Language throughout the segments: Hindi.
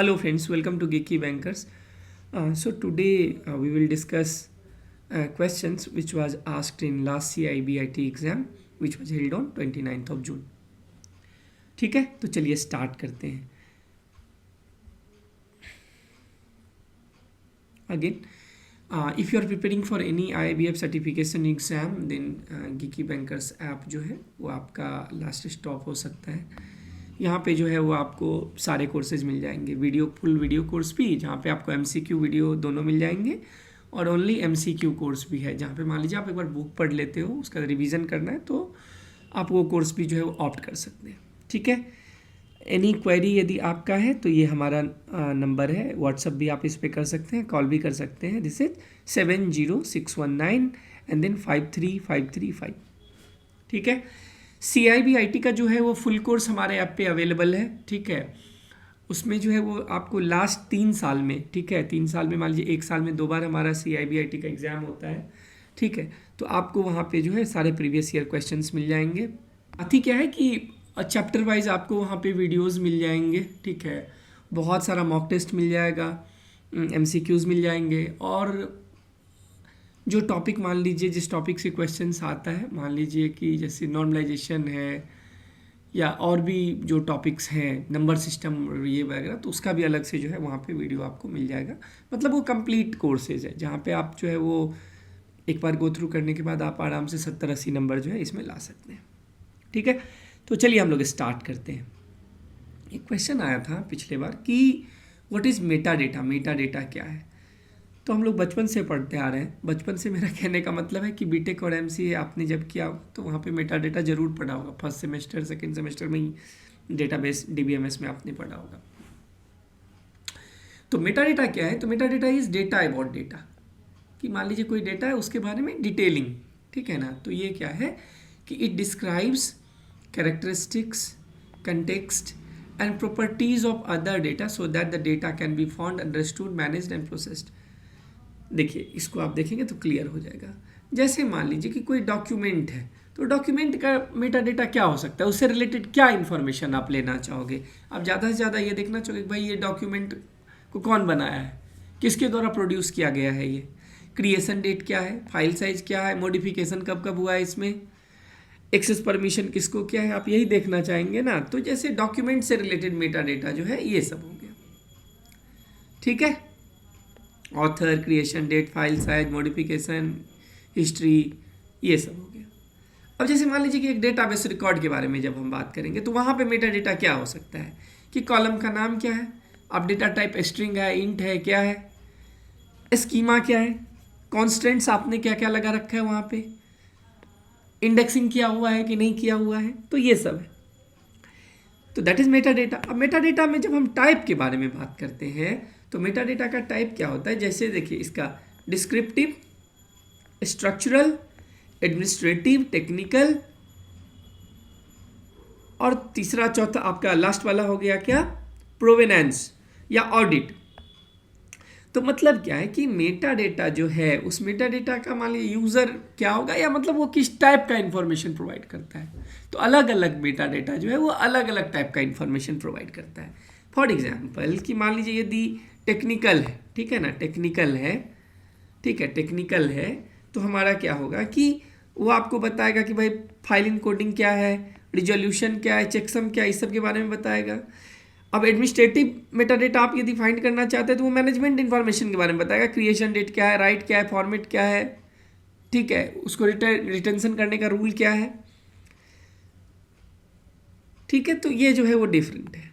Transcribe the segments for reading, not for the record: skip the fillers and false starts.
Hello friends, welcome to Geeky Bankers. So today we will discuss questions which was asked in last CIBIT exam which was held on 29th of June. ठीक है, तो चलिए स्टार्ट करते हैं. Again, if you are preparing for any IIBF certification exam, then Geeky Bankers app जो है वो आपका लास्ट स्टॉप हो सकता है. यहाँ पे जो है वो आपको सारे कोर्सेज मिल जाएंगे, फुल वीडियो कोर्स भी जहाँ पे आपको MCQ वीडियो दोनों मिल जाएंगे और ओनली MCQ कोर्स भी है जहाँ पे मान लीजिए आप एक बार बुक पढ़ लेते हो, उसका रिवीजन करना है तो आप वो कोर्स भी जो है वो ऑप्ट कर सकते हैं. ठीक है, एनी क्वेरी यदि आपका है तो ये हमारा नंबर है, व्हाट्सअप भी आप इस पर कर सकते हैं, कॉल भी कर सकते हैं. This is 70619 and then 53535. ठीक है, CIBIT का जो है वो फुल कोर्स हमारे ऐप पे अवेलेबल है. ठीक है, उसमें जो है वो आपको लास्ट 3 साल में, ठीक है, 3 साल में मान लीजिए 1 साल में 2 बार हमारा CIBIT का एग्ज़ाम होता है. ठीक है, तो आपको वहाँ पे जो है सारे प्रीवियस ईयर क्वेश्चंस मिल जाएंगे. अति क्या है कि चैप्टर वाइज आपको वहाँ पे वीडियोस मिल जाएंगे. ठीक है, बहुत सारा मॉक टेस्ट मिल जाएगा, MCQs मिल जाएंगे और जो टॉपिक मान लीजिए जिस टॉपिक से क्वेश्चंस आता है, मान लीजिए कि जैसे नॉर्मलाइजेशन है या और भी जो टॉपिक्स हैं, नंबर सिस्टम ये वगैरह, तो उसका भी अलग से जो है वहाँ पे वीडियो आपको मिल जाएगा. मतलब वो कंप्लीट कोर्सेज है जहाँ पे आप जो है वो एक बार गो थ्रू करने के बाद आप आराम से 70-80 नंबर जो है इसमें ला सकते हैं. ठीक है, तो चलिए हम लोग स्टार्ट करते हैं. एक क्वेश्चन आया था पिछले बार कि what is Meta data, Meta data क्या है. तो हम लोग बचपन से पढ़ते आ रहे हैं. बचपन से मेरा कहने का मतलब है कि बीटेक और MCA आपने जब किया तो वहाँ पे मेटा डेटा ज़रूर पढ़ा होगा. फर्स्ट सेमेस्टर सेकंड सेमेस्टर में ही डेटाबेस DBMS में आपने पढ़ा होगा. तो मेटा डेटा क्या है? तो Meta data is data about data, कि मान लीजिए कोई डेटा है उसके बारे में डिटेलिंग. ठीक है ना, तो ये क्या है कि it describes characteristics, context and properties of other data so that the data can be found, understood, managed and processed. देखिए, इसको आप देखेंगे तो क्लियर हो जाएगा. जैसे मान लीजिए कि कोई डॉक्यूमेंट है, तो डॉक्यूमेंट का मेटा डेटा क्या हो सकता है, उससे रिलेटेड क्या इन्फॉर्मेशन आप लेना चाहोगे. आप ज़्यादा से ज़्यादा ये देखना चाहोगे कि भाई ये डॉक्यूमेंट को कौन बनाया है, किसके द्वारा प्रोड्यूस किया गया है, ये क्रिएशन डेट क्या है, फाइल साइज क्या है, मॉडिफिकेशन कब कब हुआ है, इसमें एक्सेस परमिशन किसको क्या है, आप यही देखना चाहेंगे ना. तो जैसे डॉक्यूमेंट से रिलेटेड मेटा डेटा जो है ये सब हो गया. ठीक है, author, creation date, file size, modification, history, ये सब हो गया. अब जैसे मान लीजिए कि एक डेटाबेस रिकॉर्ड के बारे में जब हम बात करेंगे तो वहाँ पे मेटा डेटा क्या हो सकता है कि कॉलम का नाम क्या है, अब डेटा टाइप स्ट्रिंग है, इंट है, क्या है, स्कीमा क्या है, कॉन्स्टेंट्स आपने क्या क्या लगा रखा है वहाँ पे, इंडेक्सिंग किया हुआ है कि नहीं किया हुआ है, तो ये सब है. तो दैट इज़ मेटा डेटा. अब मेटा डेटा में जब हम टाइप के बारे में बात करते हैं तो मेटा डेटा का टाइप क्या होता है. जैसे देखिए, इसका डिस्क्रिप्टिव, स्ट्रक्चरल, एडमिनिस्ट्रेटिव, टेक्निकल, और तीसरा चौथा आपका लास्ट वाला हो गया क्या, प्रोवेनेंस या ऑडिट. तो मतलब क्या है कि मेटा डेटा जो है उस मेटा डेटा का मान लीजिए यूज़र क्या होगा, या मतलब वो किस टाइप का इन्फॉर्मेशन प्रोवाइड करता है. तो अलग अलग मेटा डेटा जो है वो अलग अलग टाइप का इन्फॉर्मेशन प्रोवाइड करता है. फॉर एग्जाम्पल कि मान लीजिए यदि टेक्निकल है, ठीक है ना, टेक्निकल है, ठीक है, टेक्निकल है, तो हमारा क्या होगा कि वो आपको बताएगा कि भाई फाइल इनकोडिंग क्या है, रिजोल्यूशन क्या है, चेकसम क्या है, इस सब के बारे में बताएगा. अब एडमिनिस्ट्रेटिव मेटा डेटा आप यदि फाइंड करना चाहते हैं तो वो मैनेजमेंट इन्फॉर्मेशन के बारे में बताएगा, क्रिएशन डेट क्या है, राइट क्या है, फॉर्मेट क्या है, ठीक है, उसको रिटेंशन करने का रूल क्या है. ठीक है, तो ये जो है वो डिफरेंट है.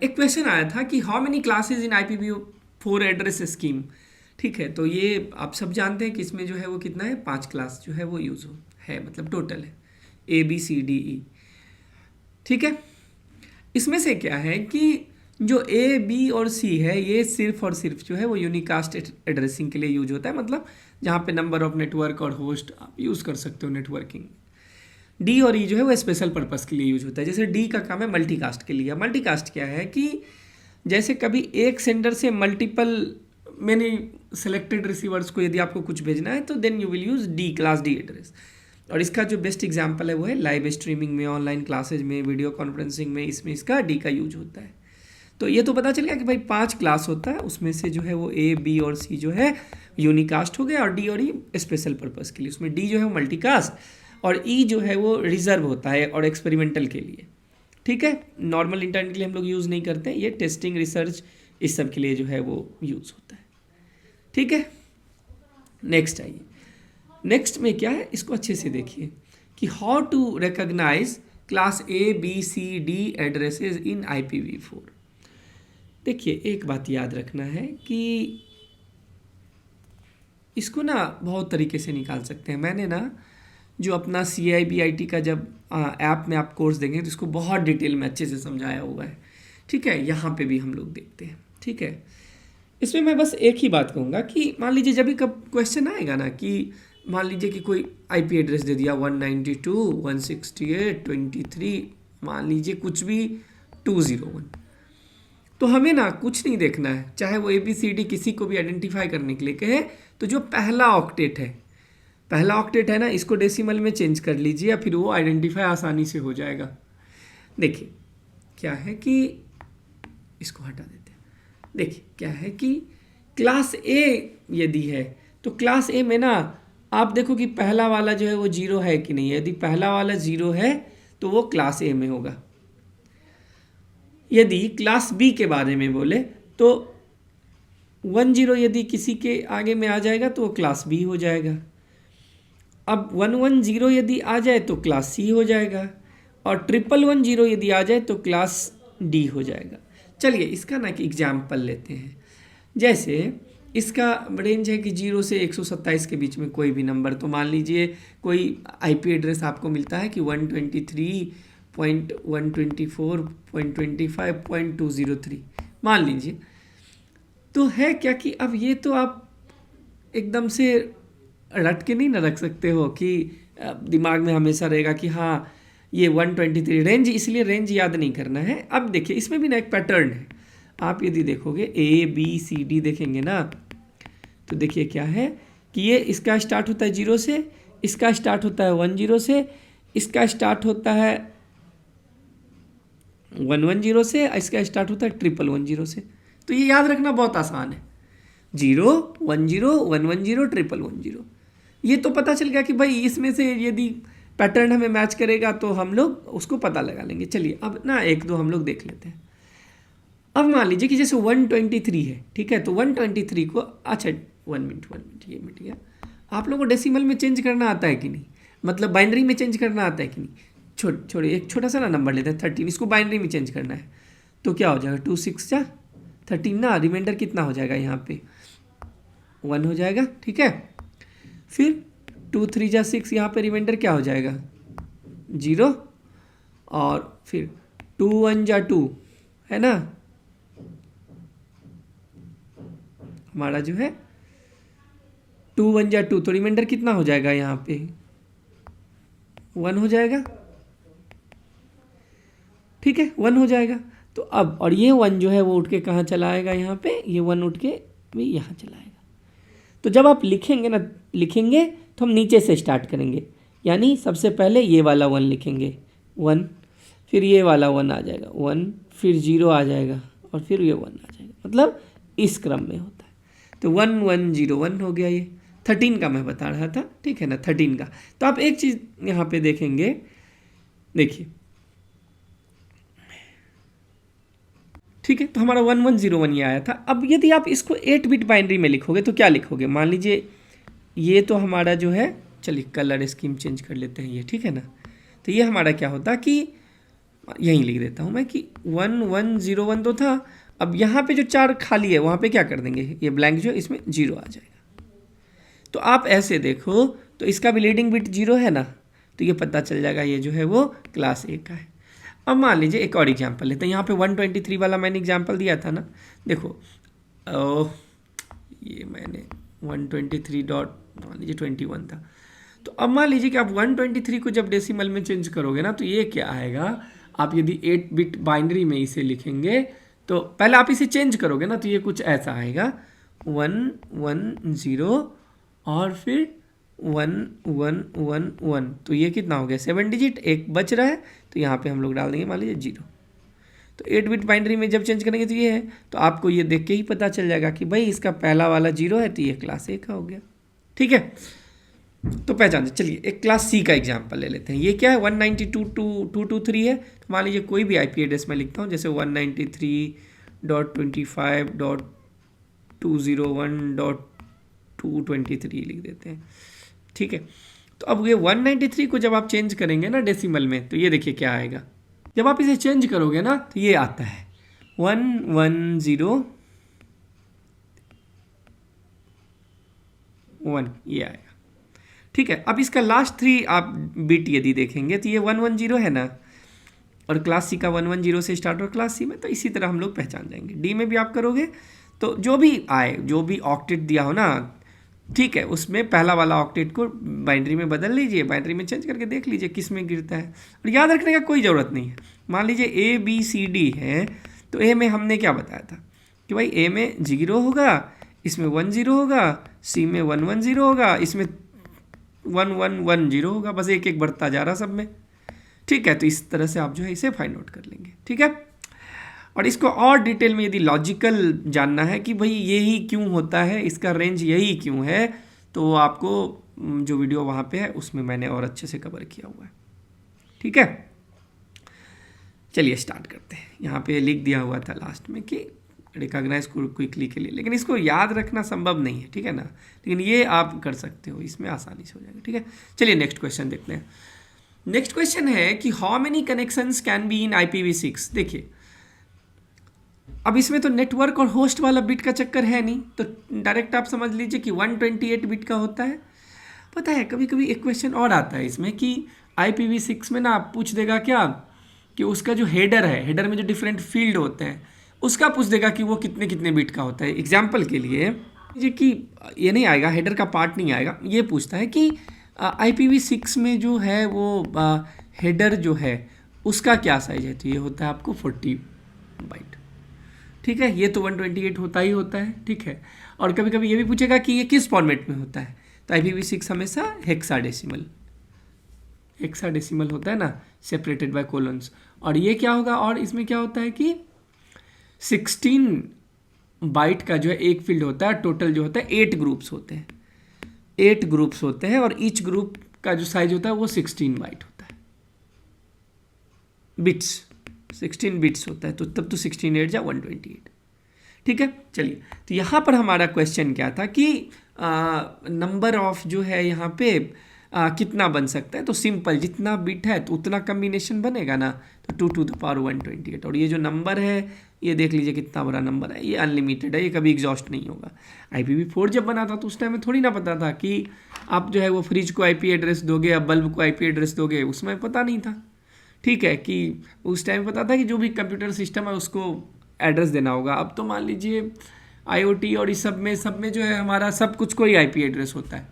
एक क्वेश्चन आया था कि how many classes in IPv4 address scheme. ठीक है, तो ये आप सब जानते हैं कि इसमें जो है वो कितना है, 5 क्लास जो है वो यूज़ है, मतलब टोटल है ABCDE. ठीक है, इसमें से क्या है कि जो A, B और C है ये सिर्फ और सिर्फ जो है वो यूनिकास्ट एड्रेसिंग के लिए यूज होता है, मतलब जहाँ पे नंबर ऑफ नेटवर्क और होस्ट आप यूज़ कर सकते हो नेटवर्किंग. डी और ई जो है वो स्पेशल पर्पस के लिए यूज होता है. जैसे डी का काम है मल्टीकास्ट के लिए. मल्टीकास्ट क्या है कि जैसे कभी एक सेंडर से मल्टीपल मैनी सेलेक्टेड रिसीवर्स को यदि आपको कुछ भेजना है तो then you will use D, class D address. और इसका जो बेस्ट एग्जांपल है वो है लाइव स्ट्रीमिंग में, ऑनलाइन क्लासेज में, वीडियो कॉन्फ्रेंसिंग में, इसमें इसका डी का यूज होता है। तो ये तो पता चल गया कि भाई 5 क्लास होता है, उसमें से जो है वो ए, बी और सी जो है यूनिकास्ट हो गया, और डी और ई स्पेशल पर्पज़ के लिए। उसमें डी जो है वो मल्टीकास्ट और ई जो है वो रिजर्व होता है और एक्सपेरिमेंटल के लिए। ठीक है, नॉर्मल इंटरनेट के लिए हम लोग यूज़ नहीं करते हैं, ये टेस्टिंग, रिसर्च, इस सब के लिए जो है वो यूज़ होता है। ठीक है, नेक्स्ट आइए। नेक्स्ट में क्या है, इसको अच्छे से देखिए कि how to recognize class A, B, C, D addresses in IPv4। देखिए एक बात याद रखना है कि इसको ना बहुत तरीके से निकाल सकते हैं। मैंने ना जो अपना CIBIT का जब ऐप में आप कोर्स देंगे तो इसको बहुत डिटेल में अच्छे से समझाया हुआ है। ठीक है, यहाँ पे भी हम लोग देखते हैं। ठीक है, इसमें मैं बस एक ही बात कहूँगा कि मान लीजिए जब भी कब क्वेश्चन आएगा ना कि मान लीजिए कि कोई IP एड्रेस दे दिया 192.168.23, मान लीजिए कुछ भी 201, तो हमें ना कुछ नहीं देखना है, चाहे वो ABCD किसी को भी आइडेंटिफाई करने के लिए कहे तो जो पहला ऑक्टेट है ना, इसको डेसिमल में चेंज कर लीजिए, फिर वो आइडेंटिफाई आसानी से हो जाएगा। देखिए क्या है कि इसको हटा देते हैं। देखिए क्या है कि क्लास A यदि है तो क्लास A में ना आप देखो कि पहला वाला जो है वो 0 है कि नहीं है। यदि पहला वाला 0 है तो वो क्लास A में होगा। यदि क्लास B के बारे में बोले तो 10 यदि किसी के आगे में आ जाएगा तो वो क्लास B हो जाएगा। अब 110 यदि आ जाए तो क्लास C हो जाएगा, और 1110 यदि आ जाए तो क्लास D हो जाएगा। चलिए इसका ना कि एग्जाम्पल लेते हैं। जैसे इसका रेंज है कि 0 से 127 के बीच में कोई भी नंबर, तो मान लीजिए कोई IP एड्रेस आपको मिलता है कि 123.124.25.203 मान लीजिए, तो है क्या कि अब ये तो आप एकदम से रट के नहीं ना रख सकते हो कि दिमाग में हमेशा रहेगा कि हाँ ये 123 रेंज, इसलिए रेंज याद नहीं करना है। अब देखिए इसमें भी ना एक पैटर्न है। आप यदि देखोगे ABCD देखेंगे ना तो देखिए क्या है कि ये इसका स्टार्ट होता है 0 से, इसका स्टार्ट होता है 10 से, इसका स्टार्ट होता है 110 से, इसका स्टार्ट होता है 1110 से। तो ये याद रखना बहुत आसान है, 0, 10, 110, 1110। ये तो पता चल गया कि भाई इसमें से यदि पैटर्न हमें मैच करेगा तो हम लोग उसको पता लगा लेंगे। चलिए अब ना एक दो हम लोग देख लेते हैं। अब मान लीजिए कि जैसे 123 है, ठीक है, तो 123 को, अच्छा 1 मिनट ये मिनट गया, आप लोगों को डेसिमल में चेंज करना आता है कि नहीं, मतलब बाइनरी में चेंज करना आता है कि नहीं। छोड़िए एक छोटा सा ना नंबर लेते हैं 13, इसको बाइनरी में चेंज करना है तो क्या हो जाएगा 2 6 जा 13 ना, रिमाइंडर कितना हो जाएगा यहाँ पे 1 हो जाएगा। ठीक है, फिर 2 3 जा 6, यहाँ पे रिमाइंडर क्या हो जाएगा 0, और फिर 2 1 जा 2 है ना, हमारा जो है 2 1 जा 2, तो रिमाइंडर कितना हो जाएगा यहाँ पे 1 हो जाएगा। ठीक है, 1 हो जाएगा। तो अब और ये 1 जो है वो उठ के कहाँ चला आएगा, यहाँ पे ये 1 उठ के भी यहाँ चला आएगा। तो जब आप लिखेंगे तो हम नीचे से स्टार्ट करेंगे, यानी सबसे पहले ये वाला 1 लिखेंगे 1, फिर ये वाला 1 आ जाएगा 1, फिर 0 आ जाएगा और फिर ये 1 आ जाएगा, मतलब इस क्रम में होता है। तो 1 1 0 1 हो गया। ये 13 का मैं बता रहा था, ठीक है ना, 13 का। तो आप एक चीज़ यहाँ पे देखेंगे, देखिए ठीक है, तो हमारा 1101 ये आया था। अब यदि आप इसको 8 बिट बाइनरी में लिखोगे तो क्या लिखोगे, मान लीजिए ये तो हमारा जो है, चलिए कलर स्कीम चेंज कर लेते हैं ये, ठीक है ना। तो ये हमारा क्या होता कि यहीं लिख देता हूँ मैं कि 1101 तो था, अब यहाँ पे जो 4 खाली है वहाँ पे क्या कर देंगे, ये ब्लैंक जो इसमें 0 आ जाएगा। तो आप ऐसे देखो तो इसका भी लीडिंग बिट 0 है ना, तो ये पता चल जाएगा ये जो है वो क्लास A का है। अब मान लीजिए एक और एग्जांपल लेते हैं। यहाँ पे 123 वाला मैंने एग्जांपल दिया था ना, देखो ये मैंने 123 डॉट मान लीजिए 21 था। तो अब मान लीजिए कि आप 123 को जब डेसिमल में चेंज करोगे ना तो ये क्या आएगा, आप यदि 8 बिट बाइनरी में इसे लिखेंगे तो पहले आप इसे चेंज करोगे ना तो ये कुछ ऐसा आएगा 110 और फिर 1111, तो ये कितना हो गया 7 डिजिट, एक बच रहा है, तो यहाँ पे हम लोग डाल देंगे मान लीजिए 0। तो 8 बिट बाइनरी में जब चेंज करेंगे तो ये है, तो आपको ये देख के ही पता चल जाएगा कि भाई इसका पहला वाला 0 है तो ये क्लास A का हो गया। ठीक है, तो पहचान। चलिए एक क्लास C का एग्जाम्पल ले लेते हैं। ये क्या है 192.223 है, तो मान लीजिए कोई भी IP एड्रेस मैं लिखता हूँ, जैसे 193.25.201.223 लिख देते हैं। ठीक है, तो अब ये 193 को जब आप चेंज करेंगे ना डेसिमल में, तो ये देखिए क्या आएगा। जब आप इसे चेंज करोगे ना तो ये आता है 1101, ये आएगा। ठीक है, अब इसका लास्ट 3 आप बिट यदि देखेंगे तो ये 110 है ना, और क्लास C का 110 से स्टार्ट और क्लास C में, तो इसी तरह हम लोग पहचान जाएंगे। D में भी आप करोगे तो जो भी आए, जो भी ऑक्टेट दिया हो ना, ठीक है, उसमें पहला वाला ऑक्टेट को बाइनरी में बदल लीजिए, बाइनरी में चेंज करके देख लीजिए किस में गिरता है, और याद रखने का कोई ज़रूरत नहीं है। मान लीजिए ABCD है, तो A में हमने क्या बताया था कि भाई A में 0 होगा, इसमें 10 होगा, C में 110 होगा, इसमें 1110 होगा, बस एक एक बढ़ता जा रहा सब में। ठीक है, तो इस तरह से आप जो है इसे फाइंड आउट कर लेंगे। ठीक है, और इसको और डिटेल में यदि लॉजिकल जानना है कि भाई यही क्यों होता है, इसका रेंज यही क्यों है, तो आपको जो वीडियो वहाँ पे है उसमें मैंने और अच्छे से कवर किया हुआ है। ठीक है, चलिए स्टार्ट करते हैं। यहाँ पे लिख दिया हुआ था लास्ट में कि रिकॉग्नाइज क्विकली के लिए, लेकिन इसको याद रखना संभव नहीं है। ठीक है ना, लेकिन ये आप कर सकते हो, इसमें आसानी से हो जाएगा। ठीक है, चलिए नेक्स्ट क्वेश्चन देखते हैं। नेक्स्ट क्वेश्चन है कि how many connections can be in IPv6। देखिए अब इसमें तो नेटवर्क और होस्ट वाला बिट का चक्कर है नहीं, तो डायरेक्ट आप समझ लीजिए कि 128 बिट का होता है। पता है कभी कभी एक क्वेश्चन और आता है इसमें कि IPv6 में ना आप पूछ देगा क्या कि उसका जो हेडर है, हेडर में जो डिफरेंट फील्ड होते हैं, उसका पूछ देगा कि वो कितने कितने बिट का होता है। एग्जाम्पल के लिए ये कि ये नहीं आएगा, हेडर का पार्ट नहीं आएगा, ये पूछता है कि IPv6 में जो है वो हेडर जो है उसका क्या साइज है, तो ये होता है आपको 40 बाइट। ठीक है, ये तो 128 होता ही होता है। ठीक है, और कभी कभी ये भी पूछेगा कि ये किस फॉर्मेट में होता है, तो IPv6 हमेशा हेक्साडेसिमल होता है ना, सेपरेटेड बाय कोलन्स। और ये क्या होगा, और इसमें क्या होता है कि 16 बाइट का जो है एक फील्ड होता है, टोटल जो होता है 8 ग्रुप्स होते हैं, 8 ग्रुप्स होते हैं, और ईच ग्रुप का जो साइज होता है वो 16 बाइट होता है, बिट्स 16 बिट्स होता है, तो तब तो 16 8 जा 128। ठीक है, चलिए तो यहाँ पर हमारा क्वेश्चन क्या था कि नंबर ऑफ जो है यहाँ पे कितना बन सकता है, तो सिंपल जितना बिट है तो उतना कम्बिनेशन बनेगा ना, तो 2 to the power 128। और ये जो नंबर है ये देख लीजिए कितना बड़ा नंबर है, ये अनलिमिटेड है, ये कभी एग्जॉस्ट नहीं होगा। IPv4 जब बना था तो उस टाइम में थोड़ी ना पता था कि आप जो है वो फ्रिज को IP एड्रेस दोगे या बल्ब को IP एड्रेस दोगे, उसमें पता नहीं था। ठीक है, कि उस टाइम पता था कि जो भी कंप्यूटर सिस्टम है उसको एड्रेस देना होगा। अब तो मान लीजिए IoT और इस सब में जो है हमारा सब कुछ कोई IP एड्रेस होता है,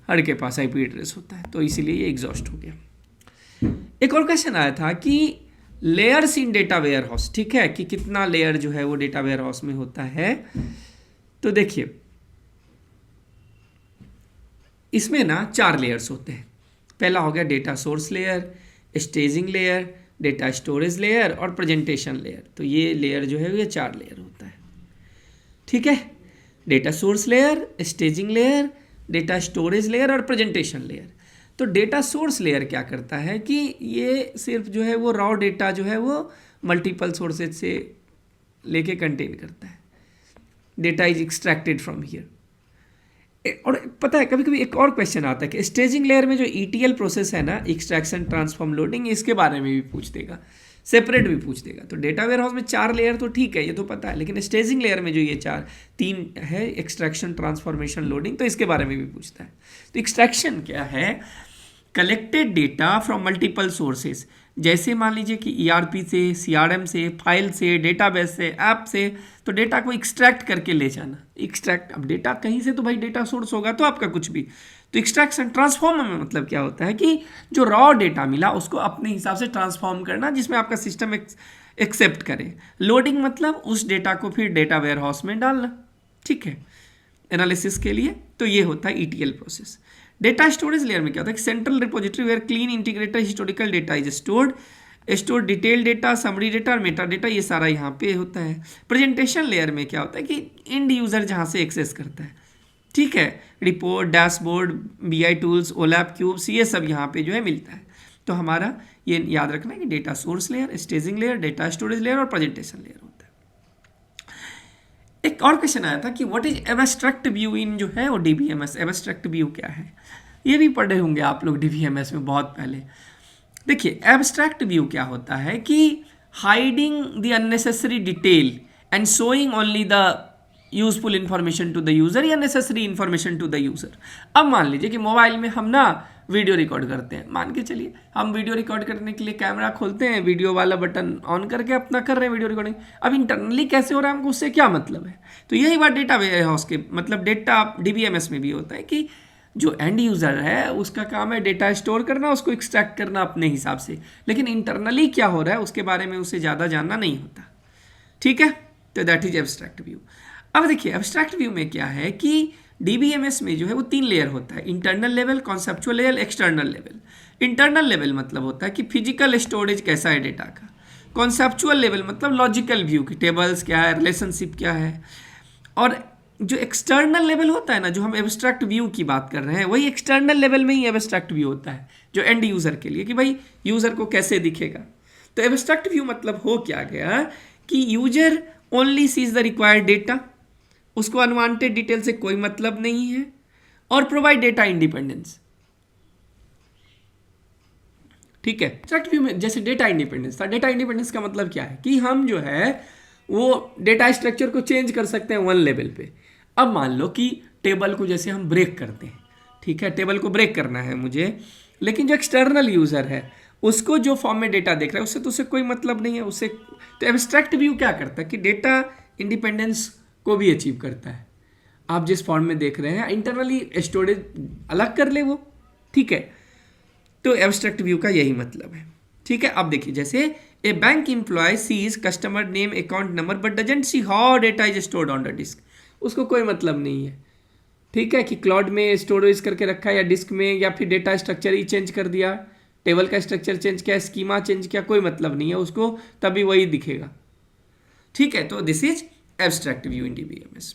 हर के पास IP एड्रेस होता है, तो इसीलिए ये एग्जॉस्ट हो गया। एक और क्वेश्चन आया था कि layers in data warehouse. ठीक है, कि कितना लेयर जो है वो डेटा वेयर हाउस में होता है। तो देखिए इसमें ना 4 लेयर्स होते हैं। पहला हो गया data source layer, staging layer, data storage layer और प्रेजेंटेशन लेयर। तो ये लेयर जो है ये 4 लेयर होता है। ठीक है, data source layer, staging layer, data storage layer और प्रेजेंटेशन लेयर। तो डेटा सोर्स लेयर क्या करता है कि ये सिर्फ जो है वो रॉ डेटा जो है वो मल्टीपल सोर्सेज से लेके कंटेन करता है। Data is extracted from here. और पता है कभी कभी एक और क्वेश्चन आता है कि स्टेजिंग लेयर में जो ETL प्रोसेस है ना, एक्सट्रैक्शन ट्रांसफॉर्म लोडिंग, इसके बारे में भी पूछ देगा, सेपरेट भी पूछ देगा। तो डेटा वेयर हाउस में 4 लेयर तो ठीक है, ये तो पता है, लेकिन स्टेजिंग लेयर में जो ये 3 है, एक्सट्रैक्शन ट्रांसफॉर्मेशन लोडिंग, तो इसके बारे में भी पूछता है। तो एक्सट्रैक्शन क्या है, collected data from multiple sources, जैसे मान लीजिए कि ERP से, CRM से, फाइल से, डेटाबेस से, ऐप से, तो डेटा को एक्सट्रैक्ट करके ले जाना। एक्सट्रैक्ट, अब डेटा कहीं से तो भाई डेटा सोर्स होगा तो आपका कुछ भी। तो एक्सट्रैक्शन ट्रांसफॉर्म में मतलब क्या होता है कि जो रॉ डेटा मिला उसको अपने हिसाब से ट्रांसफॉर्म करना जिसमें आपका सिस्टम एक्सेप्ट करे। लोडिंग मतलब उस डेटा को फिर डेटा वेयर हाउस में डालना। ठीक है, एनालिसिस के लिए। तो ये होता है ETL process. Data storage layer में क्या होता है कि central repository where clean integrated historical data is stored detail data, summary data और मेटा डेटा, ये सारा यहाँ पे होता है। प्रेजेंटेशन लेयर में क्या होता है कि एंड यूजर जहाँ से एक्सेस करता है, ठीक है, report, dashboard, BI tools, OLAP, cubes, ये सब यहाँ पे जो है मिलता है। तो हमारा ये याद रखना है कि data source layer, staging layer, data storage layer और प्रेजेंटेशन लेयर होता है। एक और क्वेश्चन आया था कि व्हाट इज एब्स्ट्रैक्ट व्यू इन जो है वो DBMS। एब्स्ट्रैक्ट व्यू क्या है, ये भी पढ़े होंगे आप लोग DBMS में बहुत पहले। देखिए एब्स्ट्रैक्ट व्यू क्या होता है कि hiding the unnecessary detail and showing only the useful information to the user या necessary information to the user. अब मान लीजिए कि मोबाइल में हम ना वीडियो रिकॉर्ड करते हैं, मान के चलिए हम वीडियो रिकॉर्ड करने के लिए कैमरा खोलते हैं, वीडियो वाला बटन ऑन करके अपना कर रहे हैं वीडियो रिकॉर्डिंग। अब इंटरनली कैसे हो रहा है हमको उससे क्या मतलब है। तो यही बात डेटा वेयरहाउस के मतलब डेटा DBMS में भी होता है कि जो एंड यूज़र है उसका काम है डेटा स्टोर करना, उसको एक्सट्रैक्ट करना अपने हिसाब से, लेकिन इंटरनली क्या हो रहा है उसके बारे में उसे ज़्यादा जानना नहीं होता, ठीक है। तो दैट इज एब्स्ट्रैक्ट व्यू। अब देखिए एब्स्ट्रैक्ट व्यू में क्या है कि DBMS में जो है वो 3 लेयर होता है, internal level, conceptual level, external level. Internal level मतलब होता है कि फिजिकल स्टोरेज कैसा है डेटा का। कॉन्सेप्चुअल लेवल मतलब लॉजिकल व्यू की टेबल्स क्या है, रिलेशनशिप क्या है। और जो एक्सटर्नल लेवल होता है ना, जो हम एब्स्ट्रैक्ट व्यू की बात कर रहे हैं, वही एक्सटर्नल लेवल में ही एब्स्ट्रैक्ट व्यू होता है जो एंड यूज़र के लिए, कि भाई यूज़र को कैसे दिखेगा। तो एब्स्ट्रैक्ट व्यू मतलब हो क्या गया कि user only sees the required data, उसको अनवांटेड डिटेल से कोई मतलब नहीं है, और प्रोवाइड डेटा इंडिपेंडेंस, ठीक है। एब्स्ट्रैक्ट व्यू में जैसे डेटा इंडिपेंडेंस था, डेटा इंडिपेंडेंस का मतलब क्या है कि हम जो है वो डेटा स्ट्रक्चर को चेंज कर सकते हैं 1 लेवल पे। अब मान लो कि टेबल को जैसे हम ब्रेक करते हैं, ठीक है, टेबल को ब्रेक करना है मुझे, लेकिन जो एक्सटर्नल यूज़र है उसको जो फॉर्म में डेटा देख रहा है उससे तो उसे कोई मतलब नहीं है उससे। तो एब्स्ट्रैक्ट व्यू क्या करता है कि डेटा इंडिपेंडेंस को भी अचीव करता है। आप जिस फॉर्म में देख रहे हैं इंटरनली स्टोरेज अलग कर ले वो, ठीक है। तो एब्स्ट्रैक्ट व्यू का यही मतलब है, ठीक है। अब देखिए जैसे a bank employee sees customer name account number but doesn't see how data is stored on the disk, उसको कोई मतलब नहीं है, ठीक है, कि क्लाउड में स्टोरेज करके रखा है या डिस्क में, या फिर डेटा स्ट्रक्चर ही चेंज कर दिया, टेबल का स्ट्रक्चर चेंज किया, स्कीमा चेंज किया, कोई मतलब नहीं है उसको, तभी वही दिखेगा, ठीक है। तो this is abstract view in DBMS।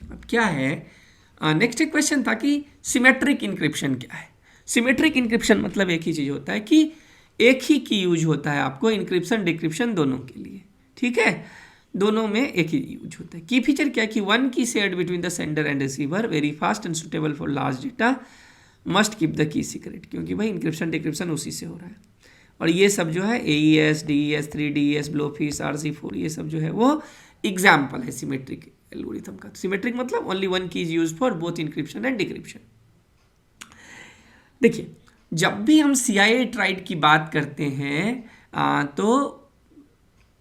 अब क्या है नेक्स्ट एक क्वेश्चन था कि सिमेट्रिक इंक्रिप्शन क्या है। सिमेट्रिक इंक्रिप्शन मतलब एक ही चीज़ होता है कि एक ही की यूज होता है आपको इंक्रिप्शन डिक्रिप्शन दोनों के लिए, ठीक है, दोनों में एक ही यूज होता है। की फीचर क्या है कि 1 की shared between the sender and receiver, very fast and suitable for large data, must keep the key secret, क्योंकि भाई इंक्रिप्शन डिक्रिप्शन उसी से हो रहा है। और ये सब जो है AES, DES, 3DES, blowfish, RC4, ये सब जो है वो एग्जाम्पल है सिमेट्रिक एल्गोरिथम का। सिमेट्रिक मतलब only 1 key is use for both encryption and decryption. देखिए जब भी हम CIA ट्राइड की बात करते हैं तो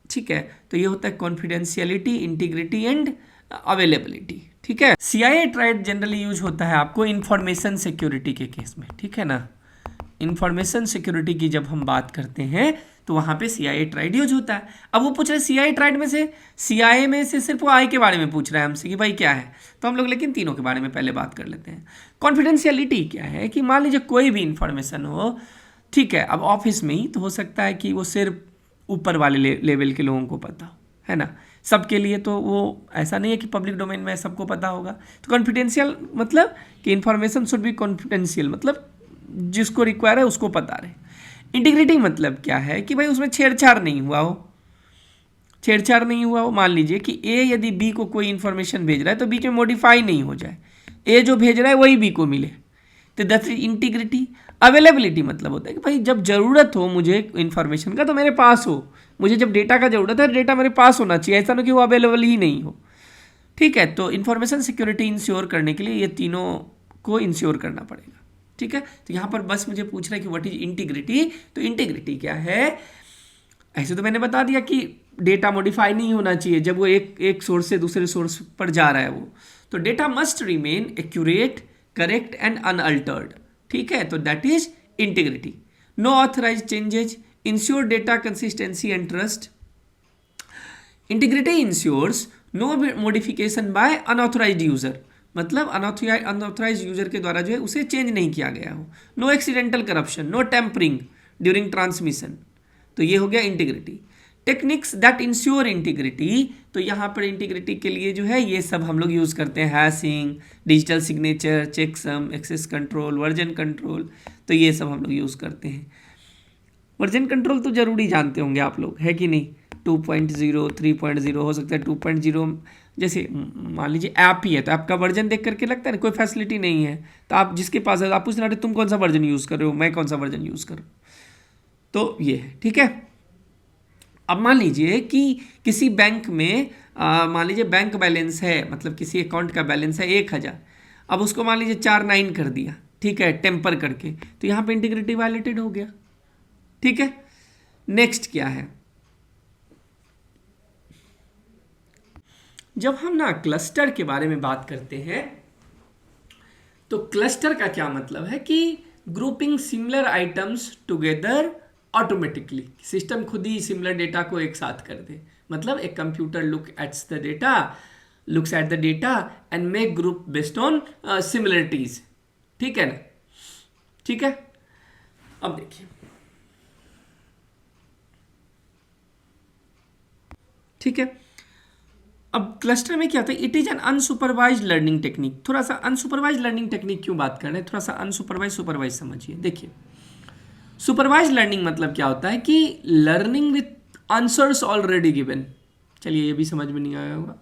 ठीक है, तो ये होता है कॉन्फिडेंशियलिटी, इंटीग्रिटी एंड अवेलेबिलिटी, ठीक है। CIA ट्राइड जनरली यूज होता है आपको इंफॉर्मेशन सिक्योरिटी के केस में, ठीक है ना। इंफॉर्मेशन सिक्योरिटी की जब हम बात करते हैं तो वहाँ पे CIA ट्राइड यूज होता है। अब वो पूछ रहे CIA ट्राइड में से, CIA में से सिर्फ वो आई के बारे में पूछ रहा है हमसे कि भाई क्या है, तो हम लोग लेकिन तीनों के बारे में पहले बात कर लेते हैं। कॉन्फिडेंशियलिटी क्या है कि मान लीजिए कोई भी इंफॉर्मेशन हो, ठीक है, अब ऑफिस में ही तो हो सकता है कि वो सिर्फ ऊपर वाले लेवल के लोगों को पता हो, है ना, सबके लिए तो वो ऐसा नहीं है कि पब्लिक डोमेन में सबको पता होगा। तो कॉन्फिडेंशियल मतलब कि इंफॉर्मेशन शुड बी कॉन्फिडेंशियल, मतलब जिसको रिक्वायर है उसको पता रहे। इंटीग्रिटी मतलब क्या है कि भाई उसमें छेड़छाड़ नहीं हुआ हो, मान लीजिए कि A यदि B को कोई इन्फॉर्मेशन भेज रहा है तो बीच में मॉडिफाई नहीं हो जाए, A जो भेज रहा है वही B को मिले, तो दैट इज इंटीग्रिटी। अवेलेबिलिटी मतलब होता है कि भाई जब ज़रूरत हो मुझे इन्फॉर्मेशन का तो मेरे पास हो, मुझे जब डेटा का ज़रूरत है डेटा मेरे पास होना चाहिए, ऐसा ना कि वो अवेलेबल ही नहीं हो, ठीक है। तो इन्फॉर्मेशन सिक्योरिटी इंश्योर करने के लिए ये तीनों को इंश्योर करना पड़ेगा, ठीक है। तो यहाँ पर बस मुझे पूछ रहा है कि व्हाट इज इंटीग्रिटी। तो इंटीग्रिटी क्या है, ऐसे तो मैंने बता दिया कि डेटा मॉडिफाई नहीं होना चाहिए जब वो एक सोर्स से दूसरे सोर्स पर जा रहा है वो, तो data must remain accurate, correct and unaltered, ठीक है। तो that is integrity. No authorize changes, ensure data consistency and trust, integrity ensures no modification by unauthorized user, मतलब अनऑथराइज यूजर के द्वारा जो है उसे चेंज नहीं किया गया हो। No accidental corruption, no tampering during transmission, तो ये हो गया integrity. Techniques that ensure integrity, तो यहाँ पर इंटीग्रिटी के लिए जो है ये सब हम लोग यूज़ करते हैं, hashing, digital signature, checksum, access control, version control, तो ये सब हम लोग यूज़ करते हैं। वर्जन कंट्रोल तो जरूरी जानते होंगे आप लोग, है कि नहीं। 2.0, 3.0 हो सकता है 2.0, जैसे मान लीजिए ऐप ही है तो आपका वर्जन देख करके लगता है ना कोई फैसिलिटी नहीं है, तो आप जिसके पास है आप पूछ रहे तुम कौन सा वर्जन यूज़ कर रहे हो, मैं कौन सा वर्जन यूज़ कर रहा हूँ, तो ये है, ठीक है। अब मान लीजिए कि किसी बैंक में मान लीजिए बैंक बैलेंस है, मतलब किसी अकाउंट का बैलेंस है 1000, अब उसको मान लीजिए 49 कर दिया, ठीक है, टेम्पर करके, तो यहाँ पे इंटीग्रिटी वायलेटेड हो गया, ठीक है। नेक्स्ट क्या है, जब हम ना क्लस्टर के बारे में बात करते हैं तो क्लस्टर का क्या मतलब है कि grouping similar items together automatically, system खुद ही सिमिलर डेटा को एक साथ कर दे, मतलब एक computer looks at the data and make group based on similarities, ठीक है ना, ठीक है। अब देखिए, ठीक है, अब क्लस्टर में क्या होता है, it is an unsupervised learning technique. थोड़ा सा अनसुपरवाइज्ड लर्निंग टेक्निक क्यों बात कर रहे हैं, थोड़ा सा अनसुपरवाइज सुपरवाइज समझिए। देखिए, सुपरवाइज्ड लर्निंग मतलब क्या होता है कि learning with answers already given. चलिए ये भी समझ में नहीं आया होगा,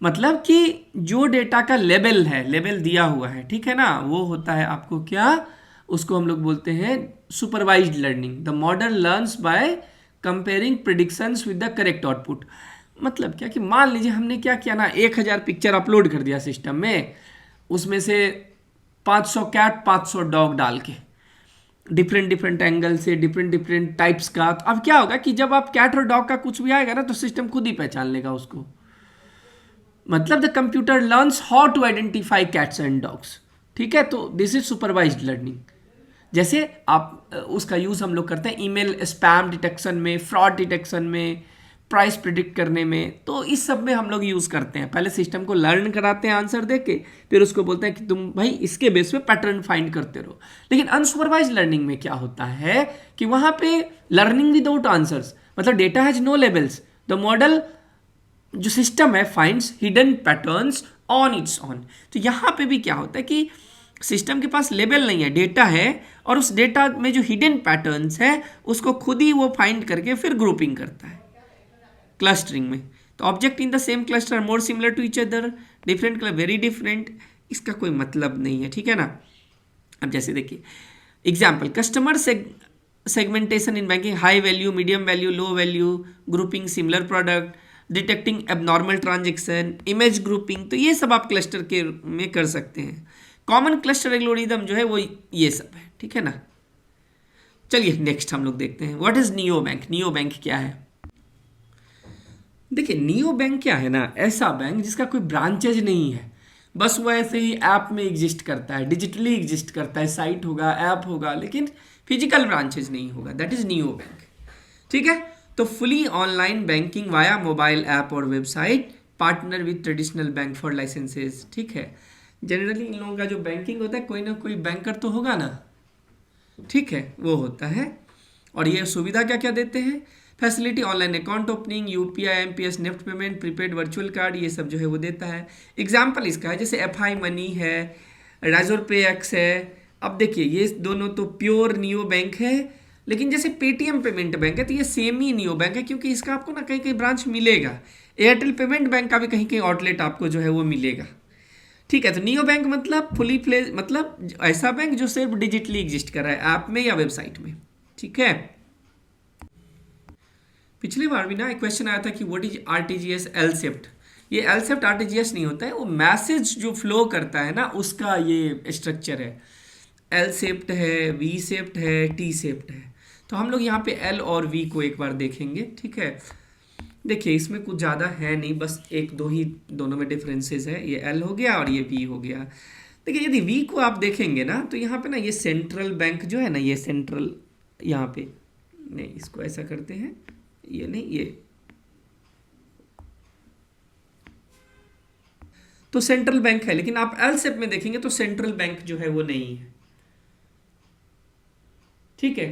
मतलब कि जो डेटा का लेवल है, लेवल दिया हुआ है, ठीक है ना, वो होता है आपको क्या, उसको हम लोग बोलते हैं supervised learning. The model learns by comparing predictions with the correct output. मतलब क्या कि मान लीजिए हमने क्या किया ना, 1000 पिक्चर अपलोड कर दिया सिस्टम में, उसमें से 500 कैट 500 डॉग डाल के डिफरेंट डिफरेंट एंगल से डिफरेंट डिफरेंट टाइप्स का। तो अब क्या होगा कि जब आप कैट और डॉग का कुछ भी आएगा ना तो सिस्टम खुद ही पहचान लेगा उसको, मतलब the computer learns how to identify cats and dogs, ठीक है। तो दिस इज सुपरवाइज्ड लर्निंग। जैसे आप उसका यूज़ हम लोग करते हैं ईमेल स्पैम डिटेक्शन में, फ्रॉड डिटेक्शन में, प्राइस प्रिडिक्ट करने में, तो इस सब में हम लोग यूज़ करते हैं। पहले सिस्टम को लर्न कराते हैं आंसर दे के, फिर उसको बोलते हैं कि तुम भाई इसके बेस पे पैटर्न फाइंड करते रहो। लेकिन अनसुपरवाइज्ड लर्निंग में क्या होता है कि वहाँ पे लर्निंग विदाउट आंसर्स, मतलब data has no labels, the model जो सिस्टम है finds hidden patterns on its own. तो यहाँ पे भी क्या होता है कि सिस्टम के पास लेबल नहीं है, डेटा है, और उस डेटा में जो हिडन पैटर्न्स है उसको खुद ही वो फाइंड करके फिर ग्रुपिंग करता है क्लस्टरिंग में। तो object in the same cluster are more similar to each other, different very different, इसका कोई मतलब नहीं है, ठीक है ना। अब जैसे देखिए example, customer segmentation in banking, high value, medium value, low value, grouping similar product, detecting abnormal transaction, image grouping, तो ये सब आप क्लस्टर के में कर सकते हैं। कॉमन क्लस्टर एल्गोरिदम जो है वो ये सब है, ठीक है ना। चलिए नेक्स्ट हम लोग देखते हैं, what is neo bank. Neo bank क्या है, देखिए नियो बैंक क्या है ना, ऐसा बैंक जिसका कोई ब्रांचेज नहीं है, बस वो ऐसे ही ऐप में एग्जिस्ट करता है, डिजिटली एग्जिस्ट करता है, साइट होगा, ऐप होगा, लेकिन फिजिकल ब्रांचेज नहीं होगा, दैट इज नियो बैंक, ठीक है। तो fully online banking via mobile app और website, partner with traditional bank for licences, ठीक है। जनरली इन लोगों का जो बैंकिंग होता है कोई ना कोई बैंकर तो होगा ना, ठीक है, वो होता है। और ये सुविधा क्या क्या देते हैं, facility online account opening, UPI, MPS, NEFT payment, prepaid virtual card, ये सब जो है वो देता है। एग्जाम्पल इसका है जैसे एफआई मनी है, राजोर पे एक्स है। अब देखिए ये दोनों तो प्योर नियो बैंक है, लेकिन जैसे पेटीएम पेमेंट बैंक है तो ये सेम ही नियो बैंक है, क्योंकि इसका आपको ना कहीं कहीं ब्रांच मिलेगा। एयरटेल पेमेंट बैंक का भी कहीं कहीं आउटलेट आपको जो है वो मिलेगा, ठीक है। तो नियो बैंक मतलब फुली फ्लेज, मतलब ऐसा बैंक जो सिर्फ डिजिटली एग्जिस्ट कर रहा है ऐप में या वेबसाइट में, ठीक है। पिछली बार भी ना एक क्वेश्चन आया था कि what is RTGS L shift. ये एल शिफ्ट आरटीजीएस नहीं होता है, वो मैसेज जो फ्लो करता है ना उसका ये स्ट्रक्चर है। एल शिफ्ट है, वी शिफ्ट है, टी शिफ्ट है। तो हम लोग यहाँ पे एल और वी को एक बार देखेंगे, ठीक है। देखिए इसमें कुछ ज़्यादा है नहीं, बस एक दो ही दोनों में डिफरेंसेस है, ये एल हो गया और ये वी हो गया। देखिए यदि वी को आप देखेंगे ना तो यहाँ पे ना ये सेंट्रल बैंक जो है ना, ये सेंट्रल, यहाँ पे नहीं, इसको ऐसा करते हैं, ये नहीं, ये तो सेंट्रल बैंक है, लेकिन आप एलसेप में देखेंगे तो सेंट्रल बैंक जो है वो नहीं है। ठीक है,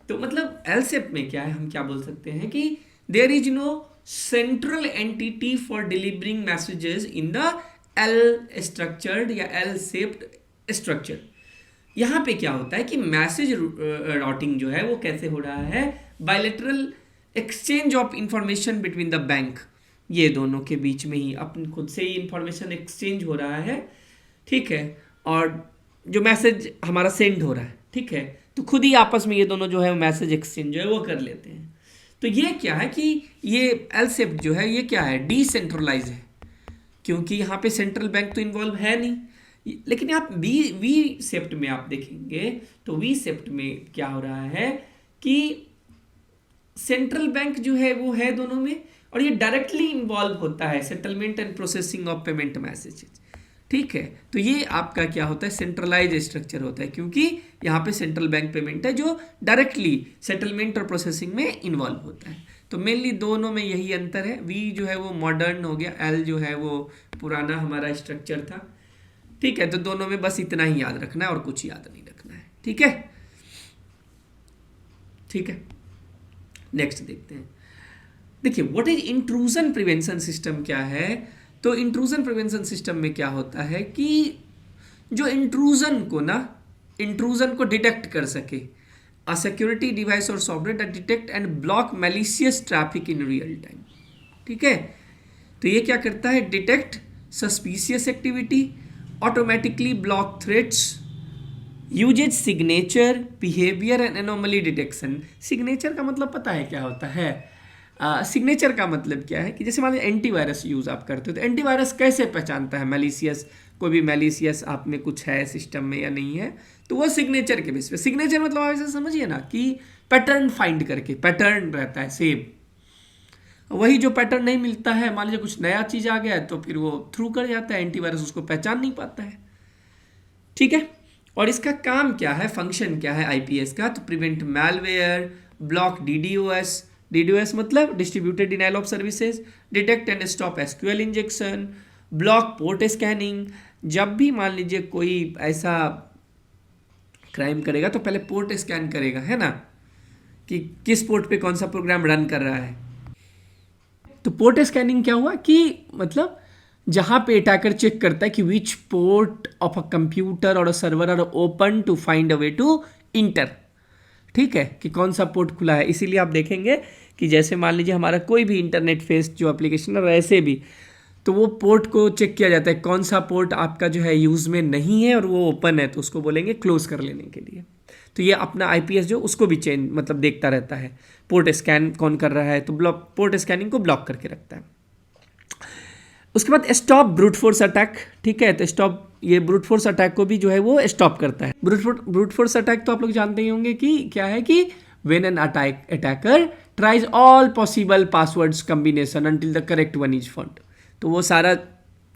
तो मतलब एलसेप में क्या है, हम क्या बोल सकते हैं कि there is no central entity for delivering messages in the L structured या एल शेप्ड स्ट्रक्चर। यहाँ पे क्या होता है कि मैसेज राउटिंग जो है वो कैसे हो रहा है, bilateral exchange of information between the bank, ये दोनों के बीच में ही अपन खुद से ही इंफॉर्मेशन एक्सचेंज हो रहा है। ठीक है, और जो मैसेज हमारा सेंड हो रहा है, ठीक है, तो खुद ही आपस में ये दोनों जो है मैसेज एक्सचेंज जो है वो कर लेते हैं। तो ये क्या है कि ये एलसेप्ट जो है ये क्या है, डिसेंट्रलाइज है, क्योंकि यहाँ पे सेंट्रल बैंक तो इन्वॉल्व है नहीं। लेकिन आप वी सेप्ट में आप देखेंगे तो वी सेप्ट में क्या हो रहा है कि सेंट्रल बैंक जो है वो है दोनों में, और ये डायरेक्टली इन्वॉल्व होता है settlement and processing of payment messages. ठीक है, तो ये आपका क्या होता है, सेंट्रलाइज स्ट्रक्चर होता है, क्योंकि यहाँ पे सेंट्रल बैंक पेमेंट है जो डायरेक्टली सेटलमेंट और प्रोसेसिंग में इन्वॉल्व होता है। तो मेनली दोनों में यही अंतर है। वी जो है वो मॉडर्न हो गया, एल जो है वो पुराना हमारा स्ट्रक्चर था। ठीक है, तो दोनों में बस इतना ही याद रखना है और कुछ याद नहीं रखना है। ठीक है, ठीक है, नेक्स्ट देखते हैं। देखिए what is intrusion prevention system क्या है। तो इंट्रूजन प्रिवेंशन सिस्टम में क्या होता है कि जो इंट्रूजन को डिटेक्ट कर सके, अ सिक्योरिटी डिवाइस और software that detect and block malicious traffic in real time. ठीक है, तो ये क्या करता है, detect suspicious activity, automatically block threats, uses signature, behaviour and anomaly detection. Signature का मतलब पता है क्या होता है, सिग्नेचर का मतलब क्या है कि जैसे मान लीजिए एंटीवायरस यूज़ आप करते हो, तो एंटीवायरस कैसे पहचानता है मैलिशियस, कोई भी मैलिशियस आप में कुछ है सिस्टम में या नहीं है, तो वो सिग्नेचर के बेस पे। सिग्नेचर मतलब आप ऐसे समझिए ना कि पैटर्न फाइंड करके, पैटर्न रहता है सेम, वही जो पैटर्न नहीं मिलता है, मान लीजिए कुछ नया चीज़ आ गया है तो फिर वो थ्रू कर जाता है, एंटीवायरस उसको पहचान नहीं पाता है। ठीक है, और इसका काम क्या है, फंक्शन क्या है आईपीएस का, तो prevent malware, block DDoS, DDoS मतलब distributed denial of services, detect and stop SQL injection, block port scanning. जब भी मान लीजिए कोई ऐसा क्राइम करेगा तो पहले पोर्ट स्कैन करेगा, है ना, कि किस पोर्ट पे कौन सा प्रोग्राम रन कर रहा है। तो पोर्ट स्कैनिंग क्या हुआ कि मतलब जहाँ पे अटैकर चेक करता है कि which port of a computer और a server are open to find a way to enter. ठीक है, कि कौन सा पोर्ट खुला है। इसीलिए आप देखेंगे कि जैसे मान लीजिए हमारा कोई भी इंटरनेट फेस्ड जो एप्लीकेशन है वैसे भी, तो वो पोर्ट को चेक किया जाता है, कौन सा पोर्ट आपका जो है यूज़ में नहीं है और वो ओपन है, तो उसको बोलेंगे क्लोज कर लेने के लिए। तो ये अपना आईपीएस जो उसको भी चेंज मतलब देखता रहता है, पोर्ट स्कैन कौन कर रहा है, तो ब्लॉक पोर्ट स्कैनिंग को ब्लॉक करके रखता है। उसके बाद स्टॉप ब्रूट फोर्स अटैक। ठीक है, तो स्टॉप, ये ब्रूट फोर्स अटैक को भी जो है वो स्टॉप करता है। ब्रूट फोर्स अटैक तो आप लोग जानते ही होंगे कि क्या है कि when an attacker tries all possible passwords combination until the correct one is found, तो वो सारा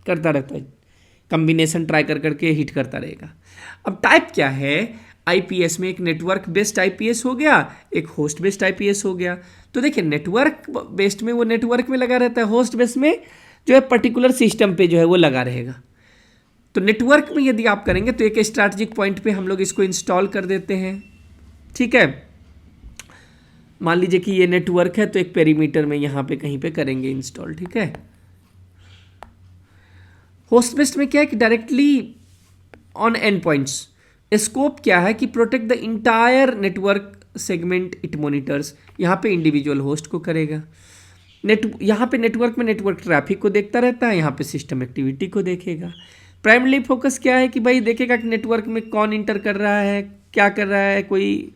करता रहता है, कॉम्बिनेशन ट्राई कर करके हिट करता रहेगा। अब टाइप क्या है आईपीएस में, एक नेटवर्क बेस्ड आईपीएस हो गया, एक होस्ट बेस्ड आईपीएस हो गया। तो देखिए नेटवर्क बेस्ड में वो नेटवर्क में लगा रहता है, होस्ट बेस्ड में जो है पर्टिकुलर सिस्टम पे जो है वो लगा रहेगा। तो नेटवर्क में यदि आप करेंगे तो एक स्ट्रैटेजिक पॉइंट पे हम लोग इसको इंस्टॉल कर देते हैं। ठीक है, मान लीजिए कि ये नेटवर्क है तो एक पेरीमीटर में यहाँ पे कहीं पे करेंगे इंस्टॉल। ठीक है, होस्ट बेस्ड में क्या है कि directly on and points. Scope क्या है कि protect the entire network segment it monitors, यहाँ पे इंडिविजुअल होस्ट को करेगा। यहाँ पे नेटवर्क में नेटवर्क ट्रैफिक को देखता रहता है, यहाँ पे सिस्टम एक्टिविटी को देखेगा। प्राइमरी फोकस क्या है कि भाई देखेगा कि नेटवर्क में कौन इंटर कर रहा है, क्या कर रहा है, कोई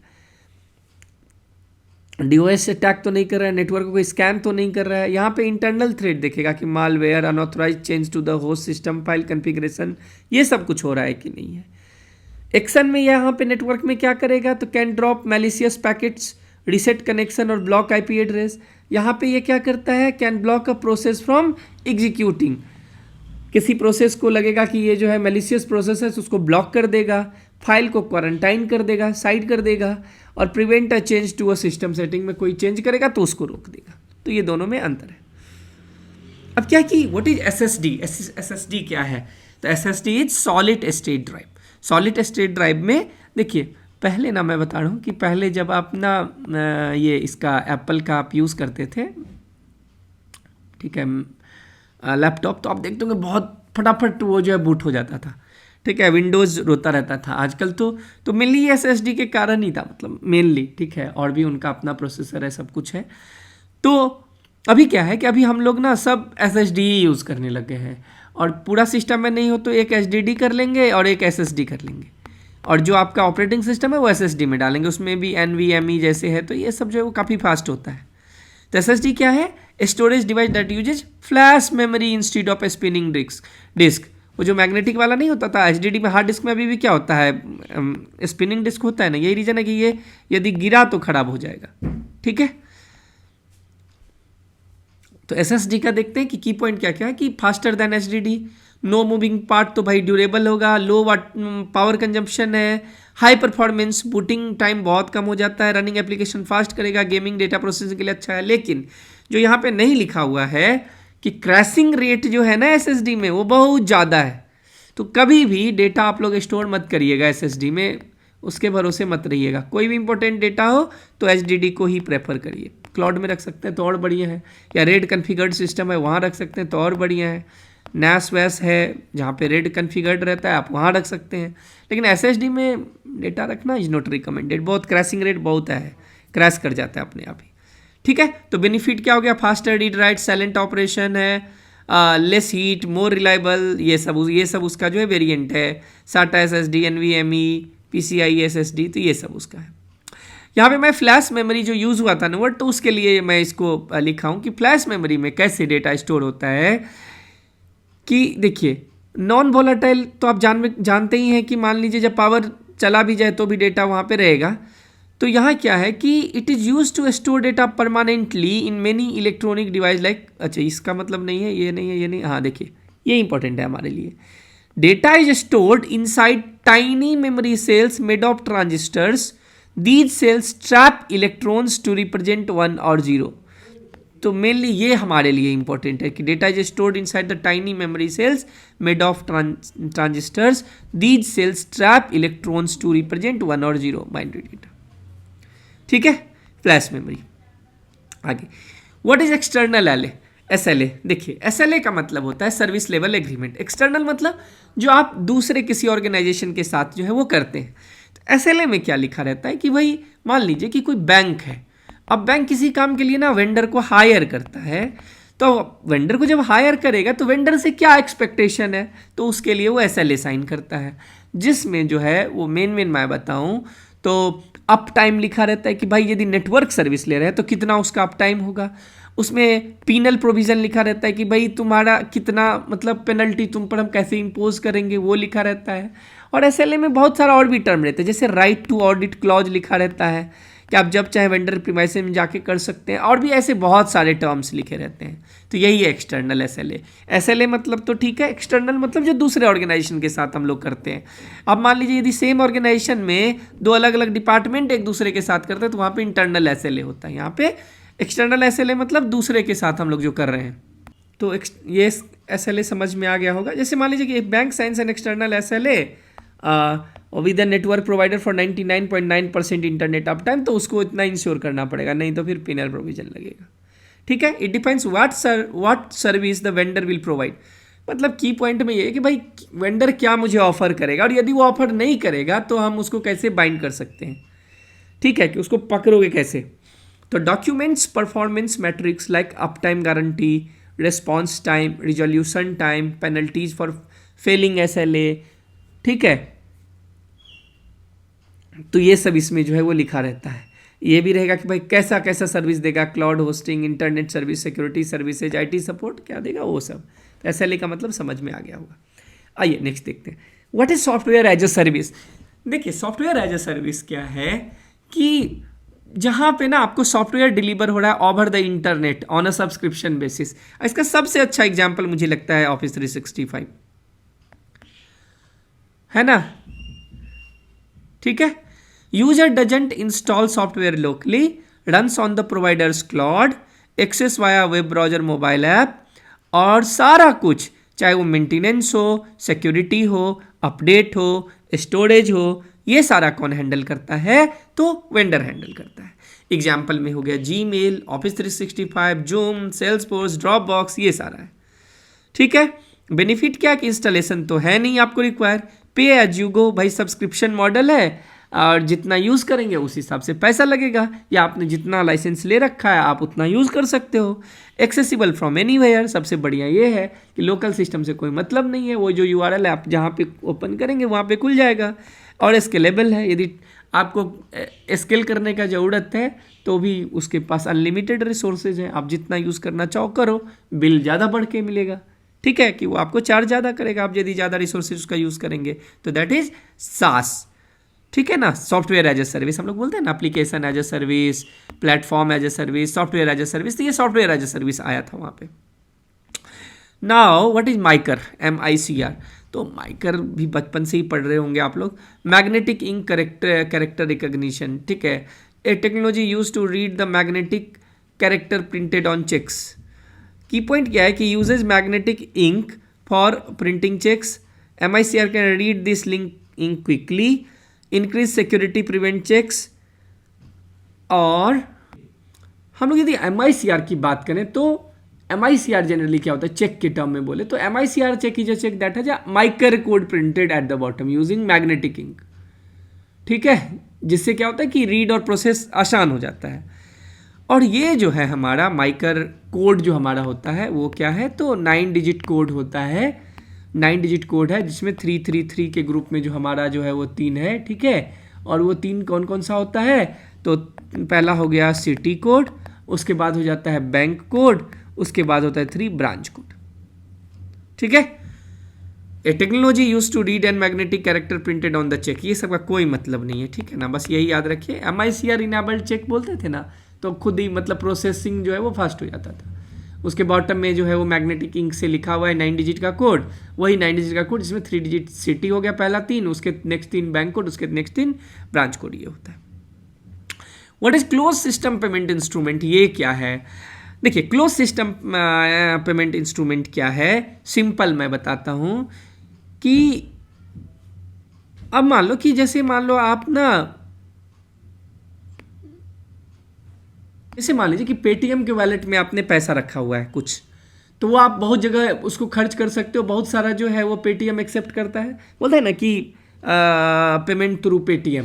डीओएस अटैक तो नहीं कर रहा है, नेटवर्क को कोई स्कैम तो नहीं कर रहा है। यहाँ पे इंटरनल थ्रेड देखेगा कि malware, unauthorized change to the host system file configuration, ये सब कुछ हो रहा है कि नहीं है। एक्शन में यहाँ पे नेटवर्क में क्या करेगा, तो can drop malicious packets, reset connection और ब्लॉक आईपी एड्रेस। यहाँ पे ये क्या करता है, can block a process from executing, किसी प्रोसेस को लगेगा कि ये जो है मैलिशियस प्रोसेस है, उसको ब्लॉक कर देगा, फाइल को क्वारंटाइन कर देगा, साइड कर देगा, और prevent a change to a system setting में कोई चेंज करेगा तो उसको रोक देगा। तो ये दोनों में अंतर है। अब क्या कि व्हाट इज SSD, SSD क्या है? तो SSD is solid state drive. Solid state drive में देखिए, पहले ना मैं बता रहा हूँ कि पहले जब आप ना ये इसका एप्पल का आप यूज़ करते थे, ठीक है, लैपटॉप, तो आप देखते होंगे बहुत फटाफट वो जो है बूट हो जाता था, ठीक है, विंडोज़ रोता रहता था। आजकल तो मेनली SSD के कारण ही था, मतलब मेनली, ठीक है, और भी उनका अपना प्रोसेसर है, सब कुछ है। तो अभी क्या है कि अभी हम लोग ना सब SSD ही यूज़ करने लगे हैं, और पूरा सिस्टम में नहीं हो तो एक HDD कर लेंगे और एक SSD कर लेंगे, और जो आपका ऑपरेटिंग सिस्टम है वो SSD में डालेंगे, उसमें भी NVMe जैसे है, तो ये सब जो है वो काफ़ी फास्ट होता है। तो SSD क्या है? Storage device that uses flash memory instead of spinning disk. वो जो मैग्नेटिक वाला नहीं होता था HDD में, हार्ड डिस्क में अभी भी क्या होता है, स्पिनिंग डिस्क होता है ना, यही रीज़न है कि ये यदि गिरा तो खराब हो जाएगा, ठीक है। तो SSD का देखते हैं कि की पॉइंट क्या क्या है, कि faster than HDD, no moving part, तो भाई ड्यूरेबल होगा, लो पावर कंजम्पशन है, हाई परफॉर्मेंस, बूटिंग टाइम बहुत कम हो जाता है, रनिंग एप्लीकेशन फास्ट करेगा, गेमिंग डेटा प्रोसेसिंग के लिए अच्छा है। लेकिन जो यहाँ पे नहीं लिखा हुआ है कि क्रैशिंग रेट जो है ना SSD में वो बहुत ज़्यादा है। तो कभी भी डेटा आप लोग स्टोर मत करिएगा SSD में, उसके भरोसे मत रहिएगा। कोई भी इंपॉर्टेंट डेटा हो तो HDD को ही प्रेफर करिए। क्लाउड में रख सकते हैं तो और बढ़िया है, या रेड कन्फिगर्ड सिस्टम है वहाँ रख सकते हैं तो और बढ़िया है, NAS वैस है जहाँ पे रेड कन्फिगर्ड रहता है आप वहाँ रख सकते हैं। लेकिन SSD में डेटा रखना इज नॉट रिकमेंडेड, बहुत क्रैशिंग रेट बहुत है, क्रैश कर जाता है अपने आप ही, ठीक है। तो बेनिफिट क्या हो गया? Faster read write, silent operation है, लेस हीट, मोर रिलायबल, ये सब उसका जो है वेरिएंट है। SATA SSD, NVMe, PCIe SSD, तो ये सब उसका है। यहाँ पे मैं फ्लैश मेमोरी जो यूज़ हुआ था ना वर्ड, तो उसके लिए मैं इसको लिखा हूँ कि फ्लैश मेमोरी में कैसे डेटा स्टोर होता है। कि देखिए, नॉन वोलेटाइल तो आप जानते ही हैं कि मान लीजिए जब पावर चला भी जाए तो भी डेटा वहाँ पे रहेगा। तो यहाँ क्या है कि it is use to store data permanently in many electronic device like, अच्छा इसका मतलब नहीं है, ये नहीं है, ये नहीं, हाँ देखिए ये इंपॉर्टेंट है हमारे लिए। Data is stored inside tiny memory cells made of transistors, these cells trap electrons to represent 1 और 0। तो मेनली ये हमारे लिए इंपॉर्टेंट है कि data is stored inside the tiny memory cells made of transistors, these cells trap electrons to represent 1 और 0 बाइनरी डेटा, ठीक है। Flash memory. आगे, व्हाट इज एक्सटर्नल SLA? देखिए SLA का मतलब होता है सर्विस लेवल एग्रीमेंट। एक्सटर्नल मतलब जो आप दूसरे किसी ऑर्गेनाइजेशन के साथ जो है वो करते हैं। तो SLA में क्या लिखा रहता है कि भाई मान लीजिए कि कोई बैंक है, अब बैंक किसी काम के लिए ना वेंडर को हायर करता है, तो वेंडर को जब हायर करेगा तो वेंडर से क्या एक्सपेक्टेशन है, तो उसके लिए वो SLA साइन करता है, जिसमें जो है वो मेन मैं बताऊं तो अप टाइम लिखा रहता है कि भाई यदि नेटवर्क सर्विस ले रहे हैं तो कितना उसका अप टाइम होगा। उसमें पीनल प्रोविज़न लिखा रहता है कि भाई तुम्हारा कितना, मतलब पेनल्टी तुम पर हम कैसे इम्पोज करेंगे, वो लिखा रहता है। और SLA में बहुत सारा और भी टर्म रहते हैं, जैसे राइट टू ऑडिट क्लॉज लिखा रहता है कि आप जब चाहे वेंडर प्रीमाइसेस में जाके कर सकते हैं, और भी ऐसे बहुत सारे टर्म्स लिखे रहते हैं। तो यही है एक्सटर्नल SLA मतलब तो ठीक है, एक्सटर्नल मतलब जो दूसरे ऑर्गेनाइजेशन के साथ हम लोग करते हैं। अब मान लीजिए यदि सेम ऑर्गेनाइजेशन में दो अलग अलग डिपार्टमेंट एक दूसरे के साथ करते हैं तो वहाँ पे इंटरनल SLA होता है, यहाँ पे एक्सटर्नल SLA मतलब दूसरे के साथ हम लोग जो कर रहे हैं। तो ये SLA समझ में आ गया होगा। जैसे मान लीजिए कि एक bank science and external SLA with the network provider for 99.9% internet up time, तो उसको इतना इंश्योर करना पड़ेगा, नहीं तो फिर पिनल प्रोविजन लगेगा, ठीक है। It depends what service the vendor will provide. मतलब की पॉइंट में ये है कि भाई वेंडर क्या मुझे ऑफर करेगा, और यदि वो ऑफर नहीं करेगा तो हम उसको कैसे बाइंड कर सकते हैं, ठीक है, कि उसको पकड़ोगे कैसे। तो documents performance metrics like uptime guarantee, response time, resolution time, penalties for failing SLA, ठीक है। तो ये सब इसमें जो है वो लिखा रहता है। ये भी रहेगा कि भाई कैसा कैसा सर्विस देगा, cloud hosting, internet service, security services, IT support क्या देगा, वो सब। तो SLA का मतलब समझ में आ गया होगा। आइए नेक्स्ट देखते हैं, what is software as a service. देखिए सॉफ्टवेयर एज अ सर्विस क्या है कि जहाँ पे ना आपको सॉफ्टवेयर डिलीवर हो रहा है over the internet on a subscription basis. इसका सबसे अच्छा एग्जाम्पल मुझे लगता है ऑफिस 365, है ना, ठीक है। User doesn't install software locally, runs on the provider's cloud, access via web browser mobile app, और सारा कुछ, चाहे वो मेंटेनेंस हो, सिक्योरिटी हो, अपडेट हो, स्टोरेज हो, ये सारा कौन हैंडल करता है? तो वेंडर हैंडल करता है। एग्जाम्पल में हो गया Gmail, office 365, zoom, Salesforce, Dropbox, ये सारा है। ठीक है। बेनिफिट क्या कि इंस्टॉलेशन तो है नहीं आपको रिक्वायर, पे एज यू गो, भाई सब्सक्रिप्शन मॉडल है और जितना यूज़ करेंगे उस हिसाब से पैसा लगेगा, या आपने जितना लाइसेंस ले रखा है आप उतना यूज़ कर सकते हो। एक्सेसिबल फ्रॉम एनीवेयर, सबसे बढ़िया ये है कि लोकल सिस्टम से कोई मतलब नहीं है, वो जो यूआरएल है आप जहाँ पे ओपन करेंगे वहाँ पे खुल जाएगा। और स्केलेबल है, यदि आपको स्केल करने का ज़रूरत है तो भी उसके पास अनलिमिटेड रिसोर्सेज हैं, आप जितना यूज़ करना चाहो करो, बिल ज़्यादा बढ़ के मिलेगा। ठीक है, कि वो आपको चार्ज ज़्यादा करेगा आप यदि ज़्यादा रिसोर्सेज उसका यूज़ करेंगे, तो दैट इज सास। ठीक है ना, सॉफ्टवेयर एज ए सर्विस हम लोग बोलते हैं ना, application as a service, platform as a service, software as a service, तो ये सॉफ्टवेयर एज ए सर्विस आया था वहाँ पे। नाउ व्हाट इज माइकर, MICR, तो माइकर भी बचपन से ही पढ़ रहे होंगे आप लोग। मैग्नेटिक इंक कैरेक्टर रिकॉग्निशन, ठीक है, a technology use to read the magnetic character printed on cheques. Key point क्या है कि uses magnetic ink for printing cheques. MICR can read this link ink quickly, increase security, prevent cheques. और हम लोग यदि MICR की बात करें तो MICR जनरली क्या होता है, चेक के टर्म में बोले तो MICR cheque is a cheque that has a MICR code printed at the bottom using magnetic ink. ठीक है, जिससे क्या होता है कि रीड और प्रोसेस आसान हो जाता है। और ये जो है हमारा माइकर कोड जो हमारा होता है वो क्या है, तो 9 डिजिट कोड होता है। 9 डिजिट कोड है जिसमें 333 के ग्रुप में जो हमारा जो है वो 3 है। ठीक है, और वो 3 कौन कौन सा होता है, तो पहला हो गया सिटी कोड, उसके बाद हो जाता है बैंक कोड, उसके बाद होता है 3 ब्रांच कोड। ठीक है, a technology use to read and magnetic character printed on the cheque, ये सब का कोई मतलब नहीं है। ठीक है ना, बस यही याद रखिए। MICR इनेबल्ड चेक बोलते थे ना, तो खुद ही मतलब प्रोसेसिंग जो है वो फास्ट हो जाता था। उसके बॉटम में जो है वो मैग्नेटिक इंक से लिखा हुआ है 9 डिजिट का कोड, वही 9 डिजिट का कोड जिसमें 3 डिजिट सिटी हो गया पहला 3, उसके नेक्स्ट 3 बैंक कोड, उसके नेक्स्ट 3 ब्रांच कोड, ये होता है। What is close system payment instrument, ये क्या है? देखिए क्लोज सिस्टम पेमेंट इंस्ट्रूमेंट क्या है, सिंपल मैं बताता हूं कि अब मान लो कि जैसे मान लो आप ना, जैसे मान लीजिए कि पेटीएम के वॉलेट में आपने पैसा रखा हुआ है कुछ, तो वो आप बहुत जगह उसको खर्च कर सकते हो, बहुत सारा जो है वो पेटीएम एक्सेप्ट करता है, बोलते हैं ना कि पेमेंट थ्रू पेटीएम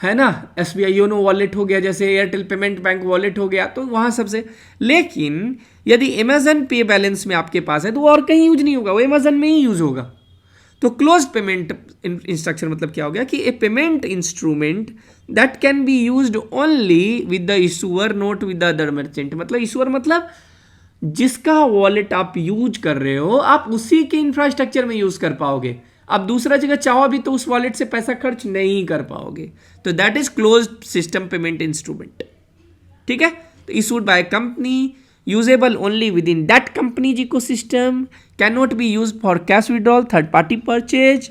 है ना, SBI योनो वॉलेट हो गया, जैसे एयरटेल पेमेंट बैंक वॉलेट हो गया, तो वहाँ सबसे। लेकिन यदि अमेजन पे बैलेंस में आपके पास है तो वो और कहीं यूज नहीं होगा, वो अमेजन में ही यूज होगा। तो क्लोज पेमेंट इंस्ट्रक्चर मतलब क्या हो गया कि a payment instrument that can be used only with the issuer not with the other merchant. मतलब इशूअर मतलब जिसका वॉलेट आप यूज कर रहे हो आप उसी के इंफ्रास्ट्रक्चर में यूज कर पाओगे, आप दूसरा जगह चाहो भी तो उस वॉलेट से पैसा खर्च नहीं कर पाओगे। तो that is closed system payment instrument. ठीक है, तो issued by company, usable only with in that companies ecosystem, can not be use for cash withdrawal, third party purchase.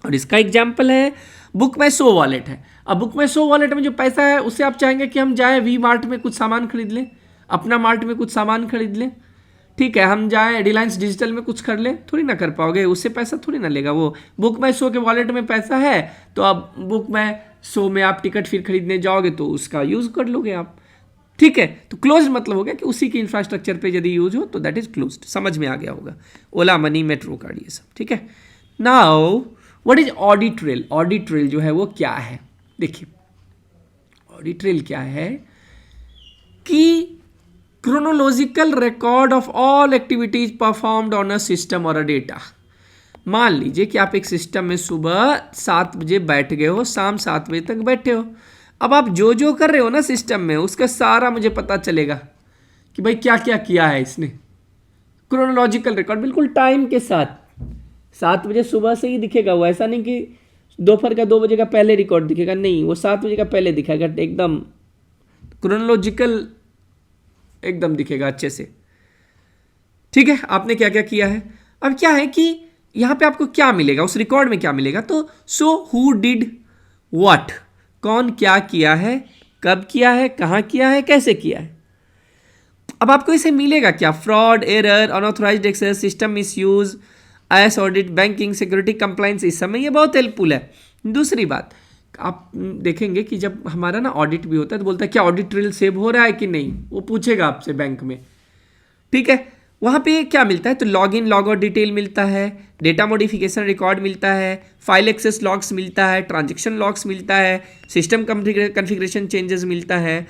और इसका एग्जाम्पल है बुक माई शो वॉलेट है। अब बुक माई शो वॉलेट में जो पैसा है उससे आप चाहेंगे कि हम जाएं वी मार्ट में कुछ सामान खरीद लें, अपना मार्ट में कुछ सामान खरीद लें, ठीक है, हम जाएं रिलायंस डिजिटल में कुछ कर लें, थोड़ी ना कर पाओगे, उससे पैसा थोड़ी ना लेगा वो। बुक माई शो के वॉलेट में पैसा है तो अब बुक माई शो में आप टिकट फिर खरीदने जाओगे तो उसका यूज़ कर लोगे आप। ठीक है, तो क्लोज मतलब हो गया कि उसी के इंफ्रास्ट्रक्चर पे यदि यूज हो तो दैट इज क्लोज्ड। समझ में आ गया होगा, ओला मनी, मेट्रो कार्ड, ये सब। ठीक है, now what is audit trail. Audit trail जो है वो क्या है, देखिए ऑडिट ट्रेल क्या है कि chronological record of all activities performed on a system और अ डेटा। मान लीजिए कि आप एक सिस्टम में सुबह 7 बजे बैठ गए हो, शाम 7 बजे तक बैठे हो। अब आप जो जो कर रहे हो ना सिस्टम में उसका सारा मुझे पता चलेगा कि भाई क्या क्या किया है इसने। क्रोनोलॉजिकल रिकॉर्ड बिल्कुल टाइम के साथ, 7 बजे सुबह से ही दिखेगा वो, ऐसा नहीं कि दोपहर का 2 बजे का पहले रिकॉर्ड दिखेगा, नहीं, वो 7 बजे का पहले दिखेगा, एकदम क्रोनोलॉजिकल एकदम दिखेगा अच्छे से। ठीक है, आपने क्या क्या किया है। अब क्या है कि यहां पे आपको क्या मिलेगा, उस रिकॉर्ड में क्या मिलेगा, तो सो हु डिड व्हाट, कौन क्या किया है, कब किया है, कहां किया है, कैसे किया है। अब आपको इसे मिलेगा क्या? Fraud, error, unauthorized access, system misuse, IS audit, banking, security, compliance, इस समय ये बहुत हेल्पफुल है। दूसरी बात, आप देखेंगे कि जब हमारा ना ऑडिट भी होता है तो बोलता है क्या ऑडिट ट्रेल सेव हो रहा है कि नहीं, वो पूछेगा आपसे बैंक में, ठीक है। वहाँ पे क्या मिलता है? तो log in log out detail मिलता है, डेटा मॉडिफिकेशन रिकॉर्ड मिलता है, फाइल एक्सेस लॉग्स मिलता है, ट्रांजेक्शन लॉग्स मिलता है, सिस्टम कॉन्फ़िगरेशन चेंजेस मिलता है।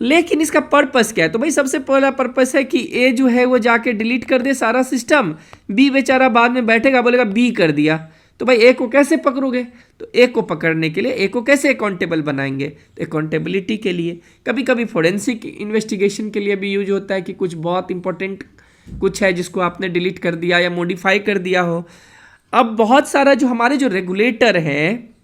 लेकिन इसका पर्पस क्या है? तो भाई सबसे पहला पर्पस है कि ए जो है वो जाके डिलीट कर दे सारा सिस्टम, बी बेचारा बाद में बैठेगा बोलेगा बी कर दिया, तो भाई ए को कैसे पकड़ोगे? तो ए को पकड़ने के लिए ए को कैसे अकाउंटेबल बनाएंगे? तो अकाउंटेबिलिटी के लिए, कभी कभी फोरेंसिक इन्वेस्टिगेशन के लिए भी यूज होता है कि कुछ बहुत इंपॉर्टेंट कुछ है जिसको आपने डिलीट कर दिया या मॉडिफाई कर दिया हो। अब बहुत सारा जो हमारे जो रेगुलेटर है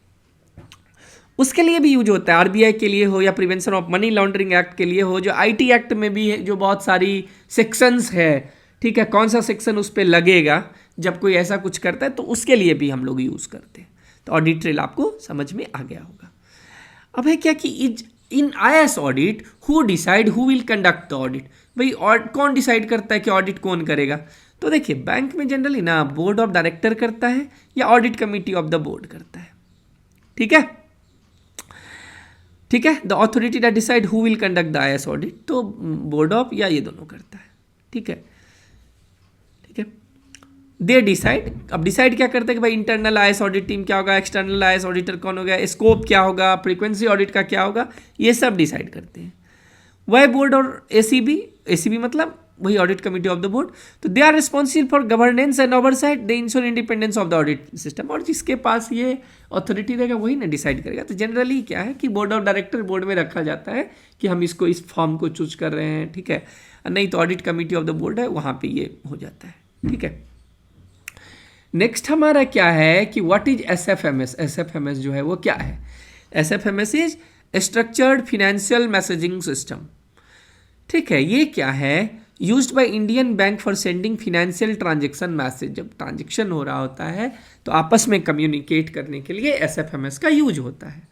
उसके लिए भी यूज होता है, आरबीआई के लिए हो या prevention of money laundering act के लिए हो, जो आईटी एक्ट में भी है, जो बहुत सारी सेक्शंस है, ठीक है, कौन सा सेक्शन उस पर लगेगा जब कोई ऐसा कुछ करता है, तो उसके लिए भी हम लोग यूज़ करते हैं। तो ऑडिट ट्रेल आपको समझ में आ गया होगा। अब है क्या कि in IAS audit who decide who will conduct the audit? भाई कौन डिसाइड करता है कि ऑडिट कौन करेगा? तो देखिए बैंक में जनरली ना बोर्ड ऑफ डायरेक्टर करता है या audit committee of the board करता है, ठीक है, ठीक है। The authority that decide who will conduct the IAS audit, तो बोर्ड ऑफ या ये दोनों करता है, ठीक है, ठीक है। दे डिसाइड, अब डिसाइड क्या करते हैं कि भाई इंटरनल आईएएस ऑडिट टीम क्या होगा, एक्सटर्नल आईएएस ऑडिटर कौन होगा, स्कोप क्या होगा, फ्रीक्वेंसी ऑडिट का क्या होगा, ये सब डिसाइड करते हैं। वह बोर्ड और एसीबी, एसीबी मतलब वही audit committee of the board, तो they are responsible for governance and oversight, they ensure independence of the audit system, और जिसके पास ये अथॉरिटी रहेगा वही ना डिसाइड करेगा। तो जनरली क्या है कि बोर्ड ऑफ डायरेक्टर बोर्ड में रखा जाता है कि हम इसको इस फॉर्म को चूज कर रहे हैं, ठीक है, नहीं तो audit committee of the board है वहाँ पे ये हो जाता है, ठीक है। नेक्स्ट हमारा क्या है कि व्हाट इज एसएफएमएस? एसएफएमएस जो है वो क्या है? SFMS is structured financial messaging system, ठीक है। ये क्या है? Used by Indian bank for sending financial transaction message, जब ट्रांजेक्शन हो रहा होता है तो आपस में कम्युनिकेट करने के लिए एसएफएमएस का यूज होता है।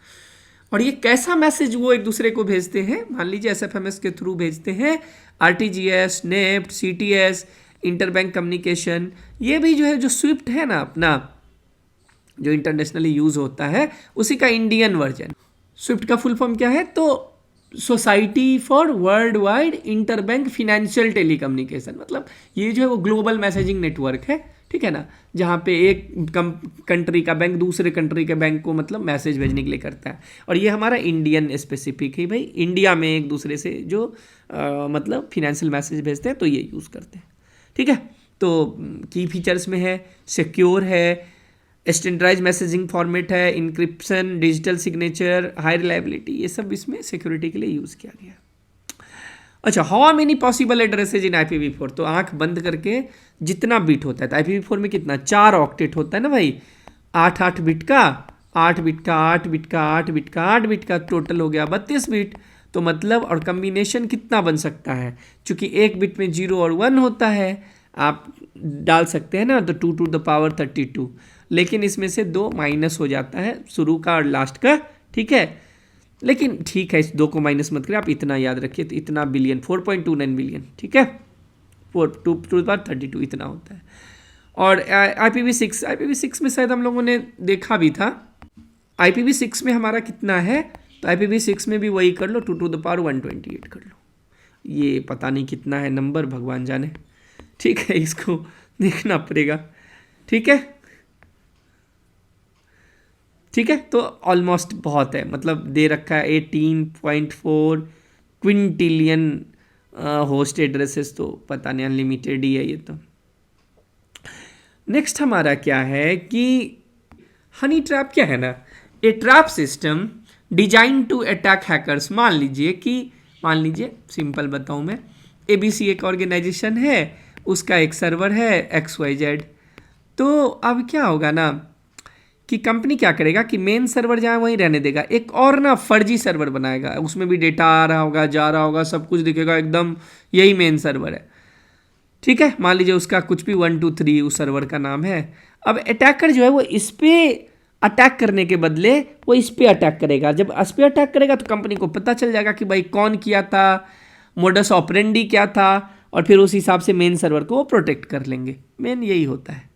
और ये कैसा मैसेज वो एक दूसरे को भेजते हैं? मान लीजिए एसएफएमएस के थ्रू भेजते हैं RTGS, NEFT, CTS, interbank communication, ये भी जो है जो स्विफ्ट है ना अपना जो इंटरनेशनली यूज होता है उसी का इंडियन वर्जन। स्विफ्ट का फुल फॉर्म क्या है? तो society for world wide interbank financial telecommunication, मतलब ये जो है वो ग्लोबल मैसेजिंग नेटवर्क है, ठीक है ना, जहाँ पे एक कंट्री का बैंक दूसरे कंट्री के बैंक को मतलब मैसेज भेजने के लिए करता है। और ये हमारा इंडियन स्पेसिफिक है, भाई इंडिया में एक दूसरे से जो मतलब फिनेंशियल मैसेज भेजते हैं तो ये यूज़ करते हैं, ठीक है। तो की फीचर्स में है सिक्योर है, स्टैंडर्डाइज मैसेजिंग फॉर्मेट है, encryption, digital signature, high reliability, ये सब इसमें सिक्योरिटी के लिए यूज़ किया गया। अच्छा, how many possible addresses in IPv4? तो आंख बंद करके जितना बिट होता है, तो IPv4 में कितना 4 ऑक्टेट होता है ना भाई, 8 बिट का 8 बिट का 8 बिट का 8 बिट का 8 बिट का टोटल हो गया 32 बिट। तो मतलब और कम्बिनेशन कितना बन सकता है? चूंकि एक बिट में 0 और 1 होता है, आप डाल सकते हैं ना, तो 2 to the power 32, लेकिन इसमें से 2 माइनस हो जाता है, शुरू का और लास्ट का, ठीक है। लेकिन ठीक है, इस 2 को माइनस मत करिए, आप इतना याद रखिए, तो इतना बिलियन 4.29 बिलियन, ठीक है, 2 to the power 32 इतना होता है। और IPv6 में शायद हम लोगों ने देखा भी था, IPv6 में हमारा कितना है, तो IPv6 में भी वही कर लो, 2 to the power 128 कर लो, ये पता नहीं कितना है नंबर, भगवान जाने, ठीक है, इसको देखना पड़ेगा, ठीक है, ठीक है। तो ऑलमोस्ट बहुत है, मतलब दे रखा है 18.4 क्विंटिलियन होस्ट एड्रेसेस, तो पता नहीं अनलिमिटेड ही है ये तो। नेक्स्ट हमारा क्या है कि हनी ट्रैप क्या है ना, a trap system design to attack hackers. मान लीजिए सिंपल बताऊं मैं, ABC एक ऑर्गेनाइजेशन है, उसका एक सर्वर है XYZ, तो अब क्या होगा ना कि कंपनी क्या करेगा कि मेन सर्वर जहाँ वहीं रहने देगा, एक और ना फर्जी सर्वर बनाएगा, उसमें भी डेटा आ रहा होगा, जा रहा होगा, सब कुछ दिखेगा एकदम यही मेन सर्वर है, ठीक है। मान लीजिए उसका कुछ भी 1 2 3 उस सर्वर का नाम है। अब अटैकर जो है वो इस पर अटैक करने के बदले वो इस पर अटैक करेगा। जब इस पर अटैक करेगा तो कंपनी को पता चल जाएगा कि भाई कौन किया था, मोडस ऑपरेंडी क्या था, और फिर उस हिसाब से मेन सर्वर को वो प्रोटेक्ट कर लेंगे। मेन यही होता है।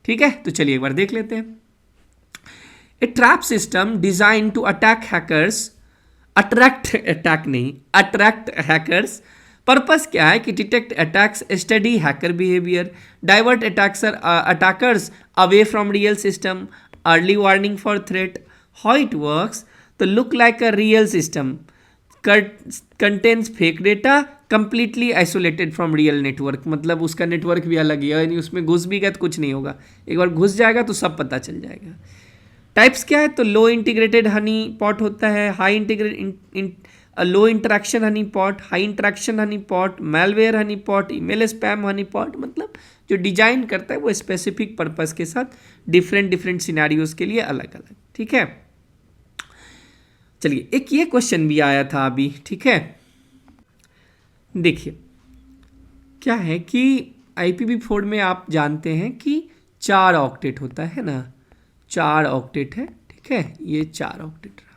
ठीक है, तो चलिए एक बार देख लेते हैं। A trap system design to attract hackers. Purpose क्या है कि detect attacks, study hacker behaviour, divert attackers away from real system, early warning for threat. How it works, तो look like a real system, contains fake data, completely isolated from real network. मतलब उसका नेटवर्क भी अलग है, यानी उसमें घुस भी गया तो कुछ नहीं होगा, एक बार घुस जाएगा तो सब पता चल जाएगा। टाइप्स क्या है, तो लो इंटीग्रेटेड हनी पॉट होता है, low interaction honeypot, high interaction honeypot, malware honeypot, email spam honeypot. मतलब जो डिजाइन करता है वो स्पेसिफिक पर्पस के साथ डिफरेंट सिनेरियोज के लिए अलग अलग। ठीक है, चलिए एक ये क्वेश्चन भी आया था अभी। ठीक है, देखिए क्या है कि IPv4 में आप जानते हैं कि 4 ऑक्टेट होता है ना, 4 ऑक्टेट है। ठीक है, ये 4 ऑक्टेट रहा।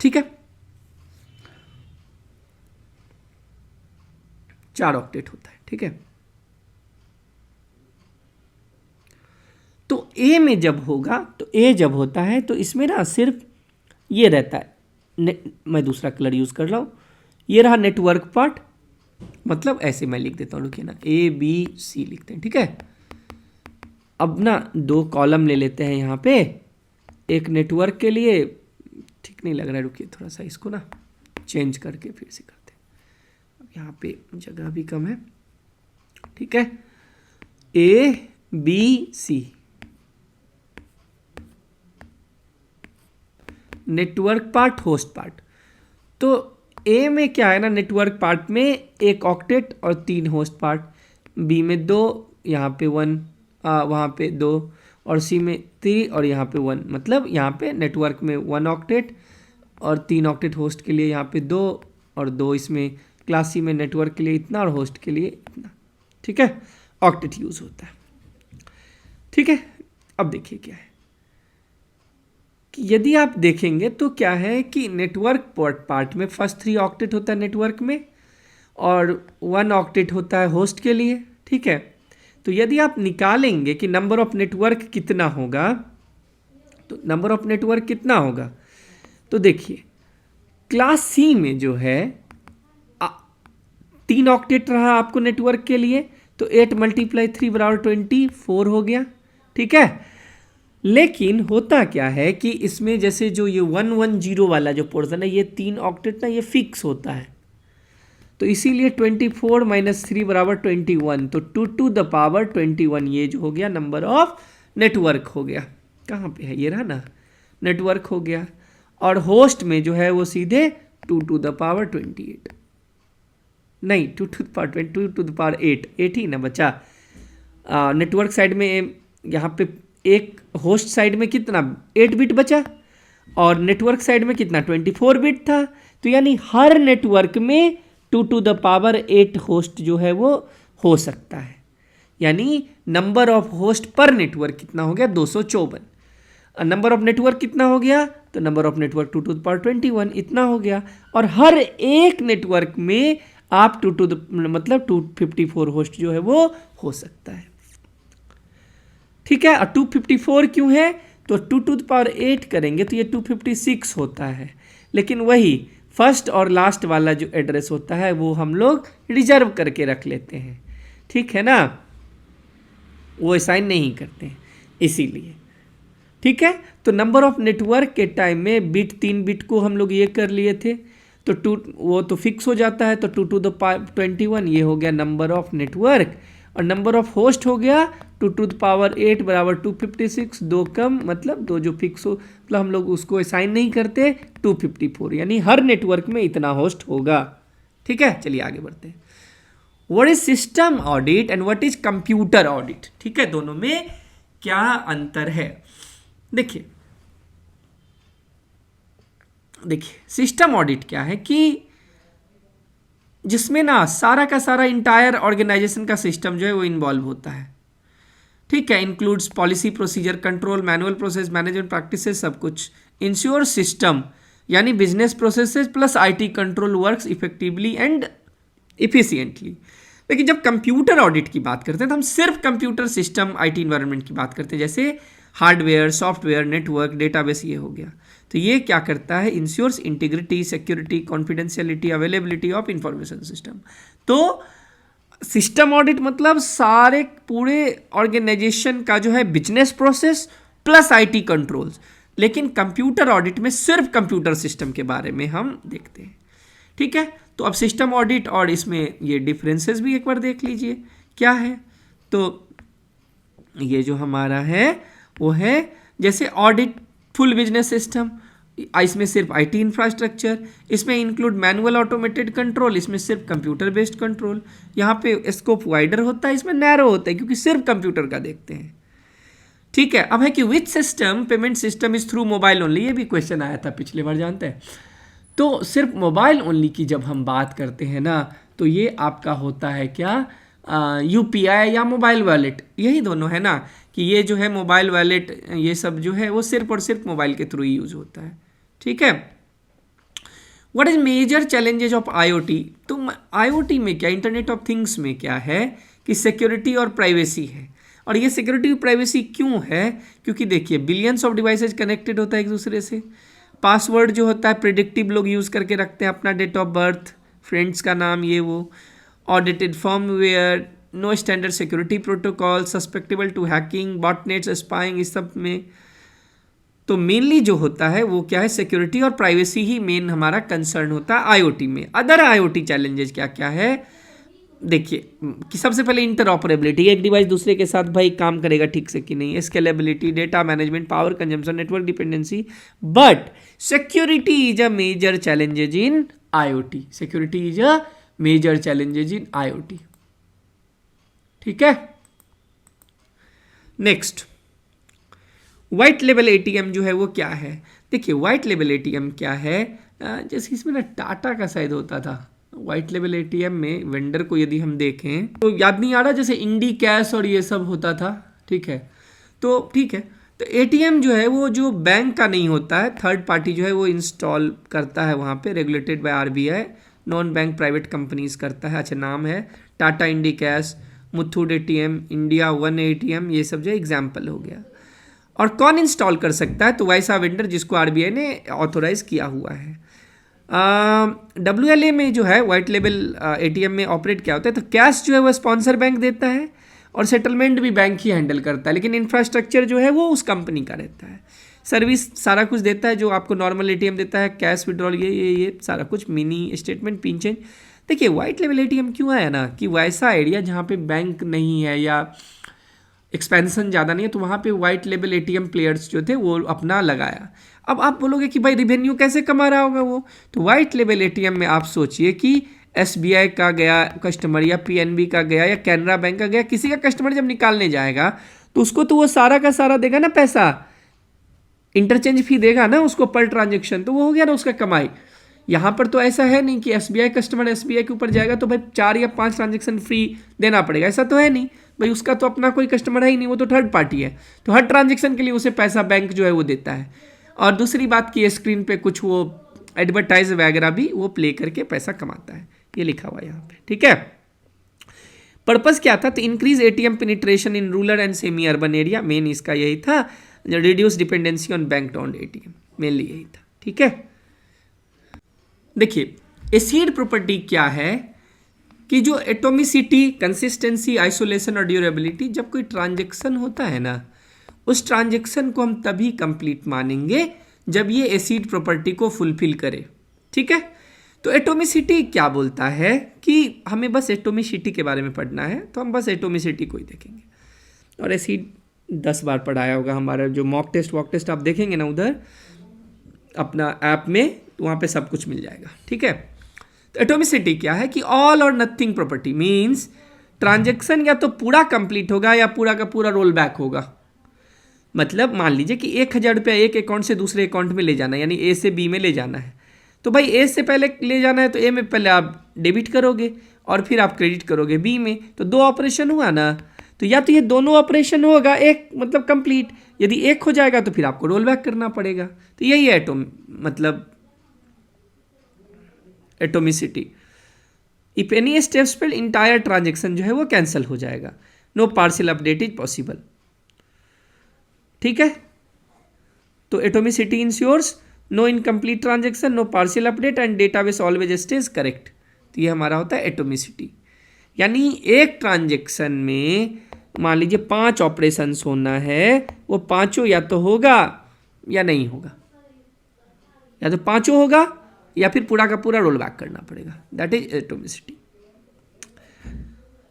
ठीक है, 4 ऑक्टेट होता है। ठीक है, तो A में जब होगा, तो A जब होता है तो इसमें ना सिर्फ ये रहता है, मैं दूसरा कलर यूज कर रहा हूं, ये रहा नेटवर्क पार्ट। मतलब ऐसे मैं लिख देता हूं, रुकिए ना, ABC लिखते हैं। ठीक है, अब ना 2 कॉलम ले लेते हैं यहाँ पे, एक नेटवर्क के लिए, ठीक नहीं लग रहा है, रुकिए थोड़ा सा इसको ना चेंज करके फिर से करते हैं, अब यहाँ पे जगह भी कम है। ठीक है, ABC network part, host part. तो A में क्या है ना, नेटवर्क पार्ट में 1 ऑक्टेट और 3 होस्ट पार्ट, B में 2, यहाँ पे 1, वहाँ पे 2, और C में 3 और यहाँ पे 1। मतलब यहाँ पे नेटवर्क में 1 ऑक्टेट और 3 ऑक्टेट होस्ट के लिए, यहाँ पे 2 और 2 इसमें क्लास C में नेटवर्क के लिए इतना और होस्ट के लिए इतना। ठीक है, ऑक्टेट यूज होता है। ठीक है, अब देखिए क्या है कि यदि आप देखेंगे तो क्या है कि नेटवर्क पार्ट में फर्स्ट 3 ऑक्टेट होता है नेटवर्क में, और 1 ऑक्टेट होता है होस्ट के लिए। ठीक है, तो यदि आप निकालेंगे कि नंबर ऑफ नेटवर्क कितना होगा, तो नंबर ऑफ नेटवर्क कितना होगा, तो देखिए क्लास C में जो है 3 ऑक्टेट रहा आपको नेटवर्क के लिए, तो 8 × 3 = 24 हो गया। ठीक है, लेकिन होता क्या है कि इसमें जैसे जो ये 110 वाला जो पोर्शन है, ये 3 ऑक्टेट ना, ये फिक्स होता है, तो इसीलिए 24 - 3 = 21, तो 2⁻21 ये जो हो गया नंबर ऑफ नेटवर्क हो गया। कहाँ पे है, ये रहा ना, नेटवर्क हो गया। और होस्ट में जो है वो सीधे 2⁻28, नहीं 2⁻8, 8 ही ना बचा। नेटवर्क साइड में यहाँ पे एक होस्ट साइड में कितना 8 बिट बचा, और नेटवर्क साइड में कितना 24 बिट था। तो यानी हर नेटवर्क में 2⁻8 होस्ट जो है वो हो सकता है। यानी नंबर ऑफ होस्ट पर नेटवर्क कितना हो गया 254। नंबर ऑफ नेटवर्क कितना हो गया, तो नंबर ऑफ नेटवर्क 2⁻21 इतना हो गया। और हर एक नेटवर्क में आप 254 होस्ट जो है वो हो सकता है। ठीक है, और 254 क्यों है, तो 2⁸ करेंगे तो ये 256 होता है। लेकिन वही फर्स्ट और लास्ट वाला जो एड्रेस होता है वो हम लोग रिजर्व करके रख लेते हैं। ठीक है ना, वो असाइन नहीं करते हैं इसीलिए। ठीक है, तो नंबर ऑफ नेटवर्क के टाइम में बिट 3 बिट को हम लोग ये कर लिए थे, तो वो तो फिक्स हो जाता है, तो 2⁻21 ये हो गया नंबर ऑफ नेटवर्क, और नंबर ऑफ होस्ट हो गया 2⁸ = 256, 2 कम मतलब 2 जो फिक्स हो, मतलब हम लोग उसको असाइन नहीं करते, 254, यानी हर नेटवर्क में इतना होस्ट होगा। ठीक है, चलिए आगे बढ़ते हैं। What is system audit and what is computer audit. ठीक है, दोनों में क्या अंतर है, देखिए सिस्टम ऑडिट क्या है कि जिसमें ना सारा का सारा इंटायर ऑर्गेनाइजेशन का सिस्टम जो है वो इन्वॉल्व होता है। ठीक है, includes policy, procedure, control, manual process, management practices, सब कुछ। इंश्योर सिस्टम यानी business processes plus IT control works effectively and efficiently. लेकिन जब कंप्यूटर ऑडिट की बात करते हैं तो हम सिर्फ कंप्यूटर सिस्टम आईटी इन्वायरमेंट की बात करते हैं, जैसे हार्डवेयर, सॉफ्टवेयर, नेटवर्क, डेटाबेस, ये हो गया। तो ये क्या करता है, ensures integrity, security, confidentiality, availability of information system. तो सिस्टम ऑडिट मतलब सारे पूरे ऑर्गेनाइजेशन का जो है business process plus IT controls. लेकिन कंप्यूटर ऑडिट में सिर्फ कंप्यूटर सिस्टम के बारे में हम देखते हैं। ठीक है, तो अब सिस्टम ऑडिट और इसमें ये डिफरेंसेस भी एक बार देख लीजिए क्या है। तो ये जो हमारा है वो है जैसे ऑडिट फुल बिजनेस सिस्टम, इसमें सिर्फ आईटी इंफ्रास्ट्रक्चर, इसमें इंक्लूड मैनुअल ऑटोमेटेड कंट्रोल, इसमें सिर्फ कंप्यूटर बेस्ड कंट्रोल। यहाँ पे स्कोप वाइडर होता है, इसमें नैरो होता है क्योंकि सिर्फ कंप्यूटर का देखते हैं। ठीक है, अब है कि which system payment system is through mobile only, ये भी क्वेश्चन आया था पिछले बार, जानते हैं। तो सिर्फ मोबाइल ओनली की जब हम बात करते हैं ना, तो ये आपका होता है क्या, यूपीआई या मोबाइल वॉलेट, यही दोनों है ना, कि ये जो है मोबाइल वॉलेट, ये सब जो है वो सिर्फ और सिर्फ मोबाइल के थ्रू ही यूज होता है। ठीक है, what is major challenges of IoT. तो आईओटी में क्या, इंटरनेट ऑफ थिंग्स में क्या है कि सिक्योरिटी और प्राइवेसी है। और ये सिक्योरिटी और प्राइवेसी क्यों है, क्योंकि देखिए बिलियंस ऑफ डिवाइसेज कनेक्टेड होता है एक दूसरे से। पासवर्ड जो होता है प्रिडिक्टिव लोग यूज़ करके रखते हैं, अपना डेट ऑफ बर्थ, फ्रेंड्स का नाम, ये वो। Audited firmware, no standard security protocol, susceptible to hacking, botnets, spying, इस सब में। तो मेनली जो होता है वो क्या है, सिक्योरिटी और प्राइवेसी ही मेन हमारा कंसर्न होता है आईओटी में। अदर आईओटी चैलेंजेस क्या क्या है, देखिए कि सबसे पहले इंटरऑपरेबिलिटी, एक डिवाइस दूसरे के साथ भाई काम करेगा ठीक से कि नहीं, scalability, data management, power consumption, network dependency. But security is a major challenges in IoT, security is a major challenges in IoT. ठीक है, नेक्स्ट व्हाइट लेबल एटीएम जो है वो क्या है। देखिए व्हाइट लेबल एटीएम क्या है, जैसे इसमें ना टाटा का शायद होता था व्हाइट लेबल एटीएम में, वेंडर को यदि हम देखें तो याद नहीं आ रहा, जैसे इंडी कैश और ये सब होता था। ठीक है, तो ठीक है, तो एटीएम जो है वो जो बैंक का नहीं होता है, थर्ड पार्टी जो है वो इंस्टॉल करता है वहाँ पे, regulated by RBI, non bank private companies करता है। अच्छा, नाम है Tata Indicash, Muthoot ATM, India one ATM, ये सब जो एग्जाम्पल हो गया। और कौन इंस्टॉल कर सकता है, तो वैसा वेंडर जिसको आरबीआई ने ऑथोराइज किया हुआ है। WLA में जो है व्हाइट लेबल एटीएम में ऑपरेट क्या होता है, तो कैश जो है वो स्पॉन्सर बैंक देता है और सेटलमेंट भी बैंक ही हैंडल करता है, लेकिन इंफ्रास्ट्रक्चर जो है वो उस कंपनी का रहता है। सर्विस सारा कुछ देता है जो आपको नॉर्मल एटीएम देता है, कैश विड्रॉल, ये सारा कुछ, मिनी स्टेटमेंट, पिन चेंज। देखिए व्हाइट लेबल एटीएम क्यों आया ना, कि वैसा एरिया जहाँ पे बैंक नहीं है या एक्सपेंशन ज़्यादा नहीं है, तो वहाँ पे व्हाइट लेबल एटीएम प्लेयर्स जो थे वो अपना लगाया। अब आप बोलोगे कि भाई रिवेन्यू कैसे कमा रहा होगा वो, तो व्हाइट लेबल एटीएम में आप सोचिए कि SBI का गया कस्टमर या PNB का गया या कैनरा बैंक का गया, किसी का कस्टमर जब निकालने जाएगा तो उसको तो वो सारा का सारा देगा ना पैसा, इंटरचेंज फी देगा ना उसको पर ट्रांजेक्शन, तो वो हो गया ना उसका कमाई। यहाँ पर तो ऐसा है नहीं कि SBI कस्टमर SBI के ऊपर जाएगा तो भाई 4 या 5 ट्रांजेक्शन फ्री देना पड़ेगा, ऐसा तो है नहीं भाई, उसका तो अपना कोई कस्टमर है ही नहीं, वो तो थर्ड पार्टी है, तो हर ट्रांजेक्शन के लिए उसे पैसा बैंक जो है वो देता है। और दूसरी बात कि स्क्रीन पे कुछ वो एडवर्टाइज वगैरह भी वो प्ले करके पैसा कमाता है, ये लिखा हुआ है यहाँ पे। ठीक है, पर्पस क्या था, तो increase ATM penetration in rural and semi urban area, main इसका यही था, reduce dependency on bank owned ATM, mainly यही था। ठीक है, देखिए एसिड प्रॉपर्टी क्या है कि जो एटोमिसिटी, कंसिस्टेंसी, आइसोलेशन और ड्यूरेबिलिटी, जब कोई ट्रांजेक्शन होता है ना, उस ट्रांजेक्शन को हम तभी कंप्लीट मानेंगे जब ये एसिड प्रॉपर्टी को फुलफिल करे। ठीक है, तो एटोमिसिटी क्या बोलता है कि हमें बस एटोमिसिटी के बारे में पढ़ना है, तो हम बस एटोमिसिटी को ही देखेंगे। और एसिड 10 बार पढ़ाया होगा, हमारा जो मॉक टेस्ट आप देखेंगे ना उधर अपना ऐप में, तो वहाँ पे सब कुछ मिल जाएगा। ठीक है, तो एटोमिसिटी क्या है कि ऑल और नथिंग प्रॉपर्टी मीन्स ट्रांजेक्शन या तो पूरा कंप्लीट होगा या पूरा का पूरा रोल बैक होगा। मतलब मान लीजिए कि 1000 रुपया एक अकाउंट से दूसरे अकाउंट में ले जाना है, यानी A से B में ले जाना है, तो भाई A से पहले ले जाना है तो A में पहले आप डेबिट करोगे और फिर आप क्रेडिट करोगे B में, तो 2 ऑपरेशन हुआ ना, तो या तो ये दोनों ऑपरेशन होगा एक मतलब कंप्लीट, यदि एक हो जाएगा तो फिर आपको रोल बैक करना पड़ेगा। तो यही है मतलब एटोमिसिटी। इफ एनी स्टेप्स पे इंटायर ट्रांजेक्शन जो है वो कैंसिल हो जाएगा। No partial update is possible. ठीक है, तो atomicity ensures no incomplete transaction, no partial update and database always stays correct. तो ये हमारा होता है एटोमिसिटी। यानी एक ट्रांजेक्शन में मान लीजिए 5 ऑपरेशंस होना है, वो पांचों या तो होगा या नहीं होगा, या तो पांचों होगा या फिर पूरा का पूरा रोल बैक करना पड़ेगा। That is atomicity.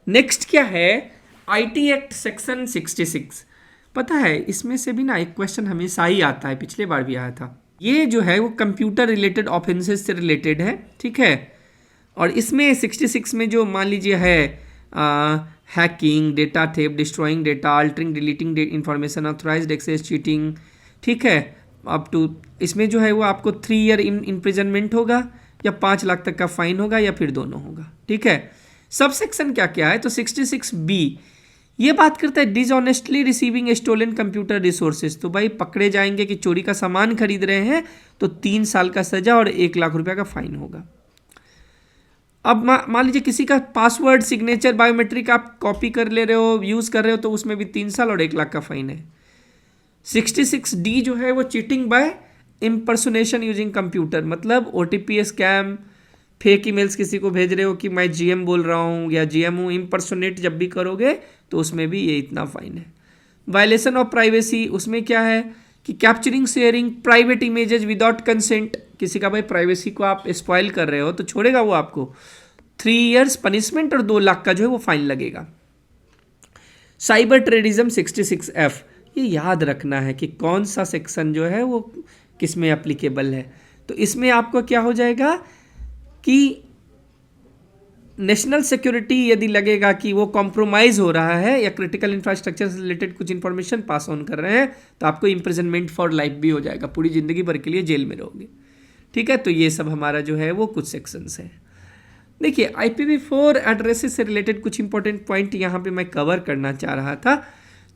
नेक्स्ट क्या है, आईटी एक्ट सेक्शन 66। पता है इसमें से भी ना एक क्वेश्चन हमेशा ही आता है, पिछले बार भी आया था। ये जो है वो कंप्यूटर रिलेटेड ऑफेंसेस से रिलेटेड है, ठीक है। और इसमें 66 में जो मान लीजिए है hacking, data theft, destroying data, altering deleting information, authorized access, cheating, ठीक है, अप टू इसमें जो है वो आपको 3 ईयर इम्प्रिजनमेंट होगा या 5 लाख तक का फाइन होगा या फिर दोनों होगा, ठीक है। सब सेक्शन क्या क्या है, तो 66B ये बात करता है dishonestly receiving stolen computer resources. तो भाई पकड़े जाएंगे कि चोरी का सामान खरीद रहे हैं तो 3 साल का सजा और 1 लाख रुपया का फाइन होगा। अब मान लीजिए किसी का पासवर्ड, सिग्नेचर, बायोमेट्रिक आप कॉपी कर ले रहे हो, यूज कर रहे हो, तो उसमें भी 3 साल और 1 लाख का फाइन है। 66D जो है वो cheating by impersonation using computer, मतलब OTP स्कैम, फेक ईमेल्स किसी को भेज रहे हो कि मैं GM बोल रहा हूँ या GM हूँ, इम्पर्सोनेट जब भी करोगे तो उसमें भी ये इतना फाइन है। वायलेशन ऑफ प्राइवेसी, उसमें क्या है कि capturing, sharing private images without consent, किसी का भाई प्राइवेसी को आप स्पॉइल कर रहे हो तो छोड़ेगा वो आपको, 3 इयर्स पनिशमेंट और 2 लाख का जो है वो फाइन लगेगा। साइबर टेररिज्म 66F, ये याद रखना है कि कौन सा सेक्शन जो है वो किस में एप्लीकेबल है। तो इसमें आपको क्या हो जाएगा कि नेशनल सिक्योरिटी यदि लगेगा कि वो कॉम्प्रोमाइज़ हो रहा है या क्रिटिकल इंफ्रास्ट्रक्चर से रिलेटेड कुछ इंफॉर्मेशन पास ऑन कर रहे हैं तो आपको इम्प्रिजनमेंट फॉर लाइफ भी हो जाएगा, पूरी ज़िंदगी भर के लिए जेल में रहोगे, ठीक है। तो ये सब हमारा जो है वो कुछ सेक्शंस हैं। देखिए IPv4 एड्रेसेस से रिलेटेड कुछ इंपॉर्टेंट पॉइंट यहाँ पे मैं कवर करना चाह रहा था।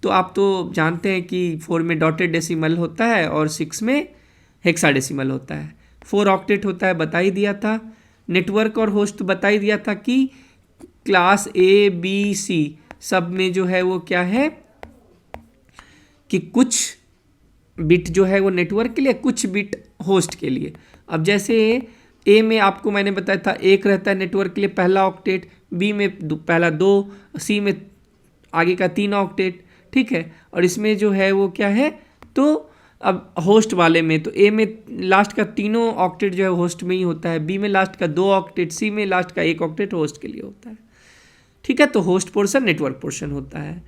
तो आप तो जानते हैं कि 4 में डॉटेड डेसिमल होता है और 6 में हेक्साडेसिमल होता है, 4 ऑक्टेट होता है, बता ही दिया था। नेटवर्क और होस्ट बता ही दिया था कि क्लास ABC सब में जो है वो क्या है कि कुछ बिट जो है वो नेटवर्क के लिए, कुछ बिट होस्ट के लिए। अब जैसे A में आपको मैंने बताया था 1 रहता है नेटवर्क के लिए पहला ऑक्टेट, B में पहला 2, C में आगे का 3 ऑक्टेट, ठीक है। और इसमें जो है वो क्या है, तो अब होस्ट वाले में तो A में लास्ट का 3 ऑक्टेट जो है होस्ट में ही होता है, B में लास्ट का 2 ऑक्टेट, C में लास्ट का 1 ऑक्टेट होस्ट के लिए होता है, ठीक है। तो होस्ट पोर्शन नेटवर्क पोर्शन होता है।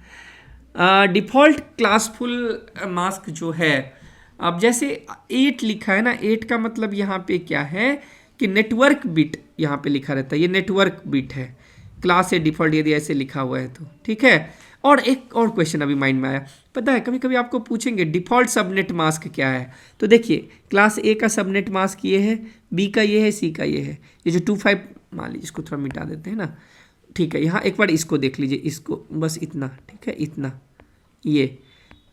डिफ़ॉल्ट क्लासफुल मास्क जो है, अब जैसे 8 लिखा है ना, 8 का मतलब यहाँ पे क्या है कि नेटवर्क बिट यहाँ पे लिखा रहता है, ये नेटवर्क बिट है, क्लास ए डिफ़ॉल्ट यदि ऐसे लिखा हुआ है तो, ठीक है। और एक और क्वेश्चन अभी माइंड में आया, पता है कभी कभी आपको पूछेंगे डिफ़ॉल्ट सबनेट मास्क क्या है। तो देखिए क्लास ए का सबनेट मास्क ये है, बी का ये है, सी का ये है। ये जो 25 मान लीजिए, इसको थोड़ा मिटा देते हैं ना, ठीक है। यहाँ एक बार इसको देख लीजिए, इसको बस इतना, ठीक है, इतना। ये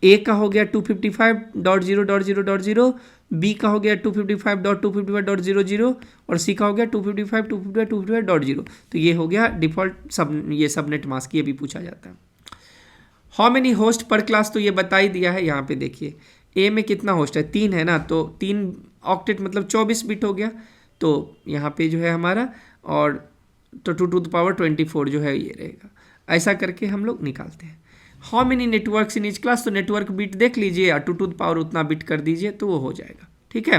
ए का हो गया 255.0.0.0, बी का हो गया 255.255.0.0 और सी का हो गया 255.255.255.0। तो ये हो गया डिफ़ॉल्ट सब, ये सबनेट मास्क, ये भी पूछा जाता है। हाउ मेनी होस्ट पर क्लास, तो ये बता ही दिया है। यहाँ पे देखिए ए में कितना होस्ट है, 3 है ना, तो 3 ऑक्टेट मतलब 24 बिट हो गया। तो यहाँ पे जो है हमारा और तो 2^24 जो है ये रहेगा। ऐसा करके हम लोग निकालते हैं। How many networks in each class, तो नेटवर्क बिट देख लीजिए और 2^, उतना बिट कर दीजिए तो वो हो जाएगा, ठीक है।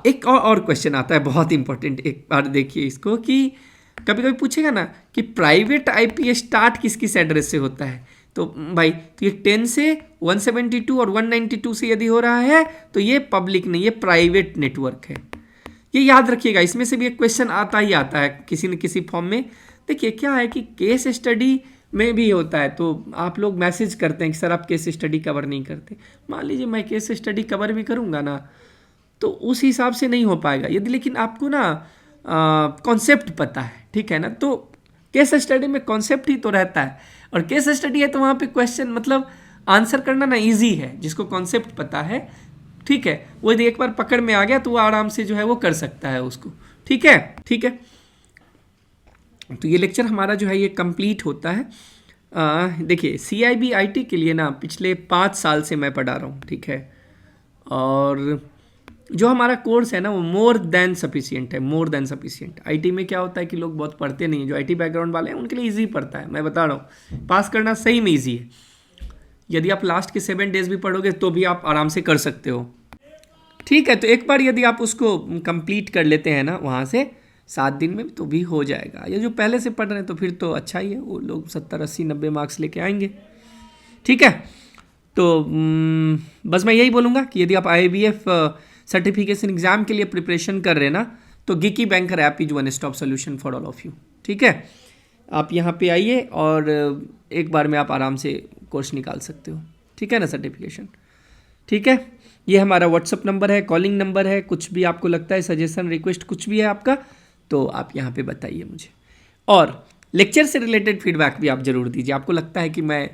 एक और क्वेश्चन आता है बहुत इंपॉर्टेंट, एक बार देखिए इसको, कि कभी कभी पूछेगा ना कि प्राइवेट IP स्टार्ट किस किस एड्रेस से होता है। तो भाई तो ये 10 से 172 और 192 से यदि हो रहा है तो ये पब्लिक नहीं, ये प्राइवेट नेटवर्क है। ये याद रखिएगा, इसमें से भी एक क्वेश्चन आता ही आता है किसी न किसी फॉर्म में। देखिए क्या है कि केस स्टडी में भी होता है, तो आप लोग मैसेज करते हैं कि सर आप केस स्टडी कवर नहीं करते। मान लीजिए मैं केस स्टडी कवर भी करूँगा ना, तो उस हिसाब से नहीं हो पाएगा यदि, लेकिन आपको ना कॉन्सेप्ट पता है, ठीक है ना। तो केस स्टडी में कॉन्सेप्ट ही तो रहता है, और केस स्टडी है तो वहाँ पे क्वेश्चन मतलब आंसर करना ना इजी है, जिसको कॉन्सेप्ट पता है ठीक है, वो यदि एक बार पकड़ में आ गया तो वो आराम से जो है वो कर सकता है उसको। ठीक है, ठीक है। तो ये लेक्चर हमारा जो है ये कंप्लीट होता है। देखिए CIB-IT के लिए ना पिछले 5 साल से मैं पढ़ा रहा हूँ, ठीक है, और जो हमारा कोर्स है ना वो मोर देन सफिशिएंट है, मोर देन सफिशिएंट। IT में क्या होता है कि लोग बहुत पढ़ते नहीं हैं, जो IT बैकग्राउंड वाले हैं उनके लिए ईजी पड़ता है, मैं बता रहा हूँ, पास करना सही में ईजी है। यदि आप लास्ट के 7 डेज भी पढ़ोगे तो भी आप आराम से कर सकते हो। ठीक है, तो एक बार यदि आप उसको कंप्लीट कर लेते हैं ना वहाँ से 7 दिन में तो भी हो जाएगा। या जो पहले से पढ़ रहे हैं तो फिर तो अच्छा ही है, वो लोग 70 80 90 मार्क्स लेके आएंगे। ठीक है, तो बस मैं यही बोलूँगा कि यदि आप IABF सर्टिफिकेशन एग्जाम के लिए प्रिपरेशन कर रहे हैं ना तो geeky banker app is one stop solution for all of you. ठीक है, आप यहाँ पे आइए और एक बार में आप आराम से कोर्स निकाल सकते हो। ठीक है ना, सर्टिफिकेशन। ठीक है, ये हमारा व्हाट्सअप नंबर है, कॉलिंग नंबर है, कुछ भी आपको लगता है सजेशन रिक्वेस्ट कुछ भी है आपका तो आप यहाँ पे बताइए मुझे। और लेक्चर से रिलेटेड फीडबैक भी आप ज़रूर दीजिए। आपको लगता है कि मैं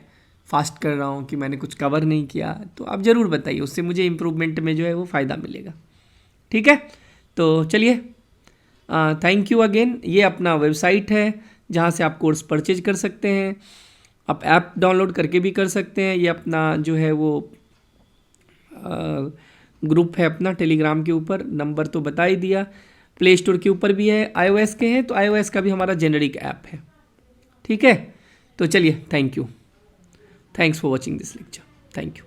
फास्ट कर रहा हूँ, कि मैंने कुछ कवर नहीं किया, तो आप ज़रूर बताइए, उससे मुझे इम्प्रूवमेंट में जो है वो फ़ायदा मिलेगा। ठीक है, तो चलिए, थैंक यू अगेन। ये अपना वेबसाइट है जहाँ से आप कोर्स परचेज कर सकते हैं, आप ऐप डाउनलोड करके भी कर सकते हैं। ये अपना जो है वो ग्रुप है अपना टेलीग्राम के ऊपर, नंबर तो बता ही दिया। प्ले स्टोर के ऊपर भी है, iOS के हैं तो iOS का भी हमारा जेनरिक ऐप है। ठीक है, तो चलिए, thank you, thanks for watching this lecture, thank you.